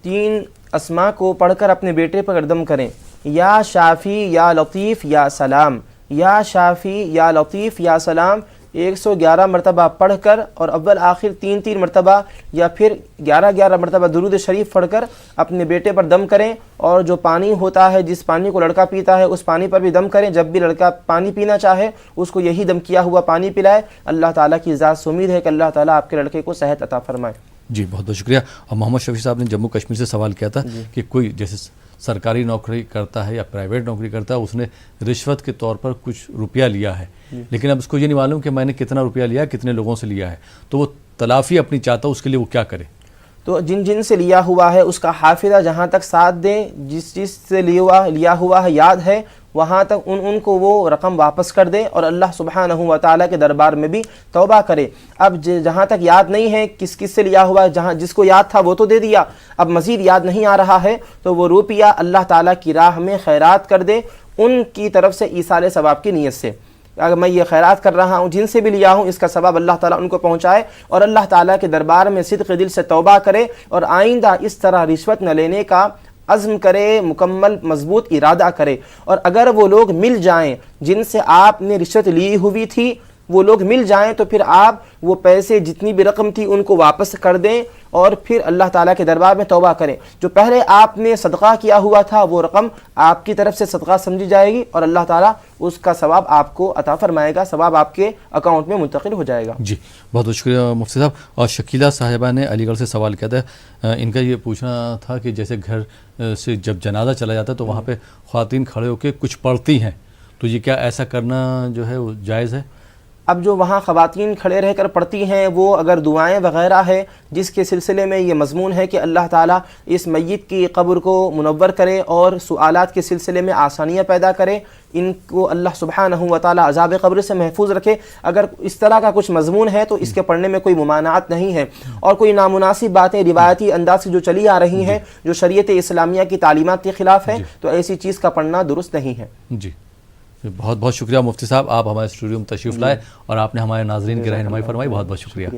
3 اسماء کو پڑھ کر اپنے بیٹے پر دم کریں، یا شافی یا لطیف یا سلام، یا شافی یا لطیف یا سلام 111 مرتبہ پڑھ کر، اور اول آخر 3 مرتبہ یا پھر 11 مرتبہ درود شریف پڑھ کر اپنے بیٹے پر دم کریں، اور جو پانی ہوتا ہے جس پانی کو لڑکا پیتا ہے اس پانی پر بھی دم کریں۔ جب بھی لڑکا پانی پینا چاہے اس کو یہی دم کیا ہوا پانی پلائے۔ اللہ تعالیٰ کی ذات سے امید ہے کہ اللہ تعالیٰ آپ کے لڑکے کو صحت عطا فرمائے۔ جی بہت بہت شکریہ۔ اور محمد شفیع صاحب نے جموں کشمیر سے سوال کیا تھا کہ کوئی جیسے سرکاری نوکری کرتا ہے یا پرائیویٹ نوکری کرتا ہے، اس نے رشوت کے طور پر کچھ روپیہ لیا ہے، لیکن اب اس کو یہ نہیں معلوم کہ میں نے کتنا روپیہ لیا، کتنے لوگوں سے لیا ہے، تو وہ تلافی اپنی چاہتا ہے، اس کے لیے وہ کیا کرے؟ تو جن سے لیا ہوا ہے اس کا حافظہ جہاں تک ساتھ دیں، جس سے لیا ہوا ہے یاد ہے وہاں تک ان کو وہ رقم واپس کر دے اور اللہ سبحانہ و تعالیٰ کے دربار میں بھی توبہ کرے۔ اب جہاں تک یاد نہیں ہے کس سے لیا ہوا ہے، جس کو یاد تھا وہ تو دے دیا، اب مزید یاد نہیں آ رہا ہے تو وہ روپیہ اللہ تعالیٰ کی راہ میں خیرات کر دے ان کی طرف سے ایصال ثواب کی نیت سے۔ اگر میں یہ خیرات کر رہا ہوں، جن سے بھی لیا ہوں، اس کا ثواب اللہ تعالیٰ ان کو پہنچائے اور اللہ تعالیٰ کے دربار میں صدق دل سے توبہ کرے اور آئندہ اس طرح رشوت نہ لینے کا عزم کرے، مکمل مضبوط ارادہ کرے۔ اور اگر وہ لوگ مل جائیں جن سے آپ نے رشوت لی ہوئی تھی، وہ لوگ مل جائیں تو پھر آپ وہ پیسے جتنی بھی رقم تھی ان کو واپس کر دیں اور پھر اللہ تعالیٰ کے دربار میں توبہ کریں۔ جو پہلے آپ نے صدقہ کیا ہوا تھا وہ رقم آپ کی طرف سے صدقہ سمجھی جائے گی اور اللہ تعالیٰ اس کا ثواب آپ کو عطا فرمائے گا، ثواب آپ کے اکاؤنٹ میں منتقل ہو جائے گا۔ جی بہت بہت شکریہ مفتی صاحب۔ اور شکیلہ صاحبہ نے علی گڑھ سے سوال کیا تھا، ان کا یہ پوچھنا تھا کہ جیسے گھر سے جب جنازہ چلا جاتا ہے تو وہاں پہ خواتین کھڑے ہو کے کچھ پڑھتی ہیں، تو یہ کیا ایسا کرنا جو ہے وہ جائز ہے؟ اب جو وہاں خواتین کھڑے رہ کر پڑھتی ہیں وہ اگر دعائیں وغیرہ ہے جس کے سلسلے میں یہ مضمون ہے کہ اللہ تعالیٰ اس میت کی قبر کو منور کرے اور سوالات کے سلسلے میں آسانیاں پیدا کرے، ان کو اللہ سبحانہ و تعالیٰ عذاب قبر سے محفوظ رکھے، اگر اس طرح کا کچھ مضمون ہے تو اس کے پڑھنے میں کوئی ممانعت نہیں ہے۔ اور کوئی نامناسب باتیں روایتی انداز سے جو چلی آ رہی ہیں جو شریعت اسلامیہ کی تعلیمات کے خلاف ہے تو ایسی چیز کا پڑھنا درست نہیں ہے۔ جی بہت بہت شکریہ مفتی صاحب، آپ ہمارے اسٹوڈیو میں تشریف لائے اور آپ نے ہمارے ناظرین کی رہنمائی فرمائی، بہت بہت شکریہ۔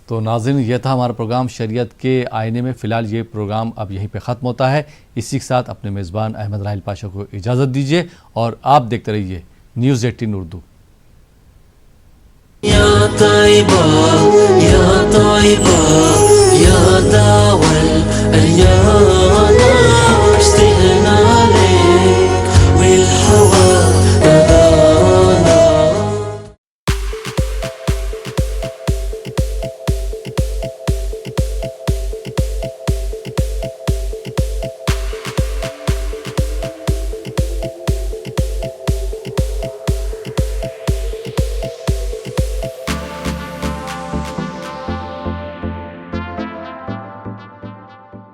تو ناظرین یہ تھا ہمارا پروگرام شریعت کے آئینے میں۔ فی الحال یہ پروگرام اب یہیں پہ ختم ہوتا ہے، اسی کے ساتھ اپنے میزبان احمد راحیل پاشا کو اجازت دیجیے اور آپ دیکھتے رہیے نیوز 18 اردو۔ یا طیبہ یا طیبہ یا داول الیانا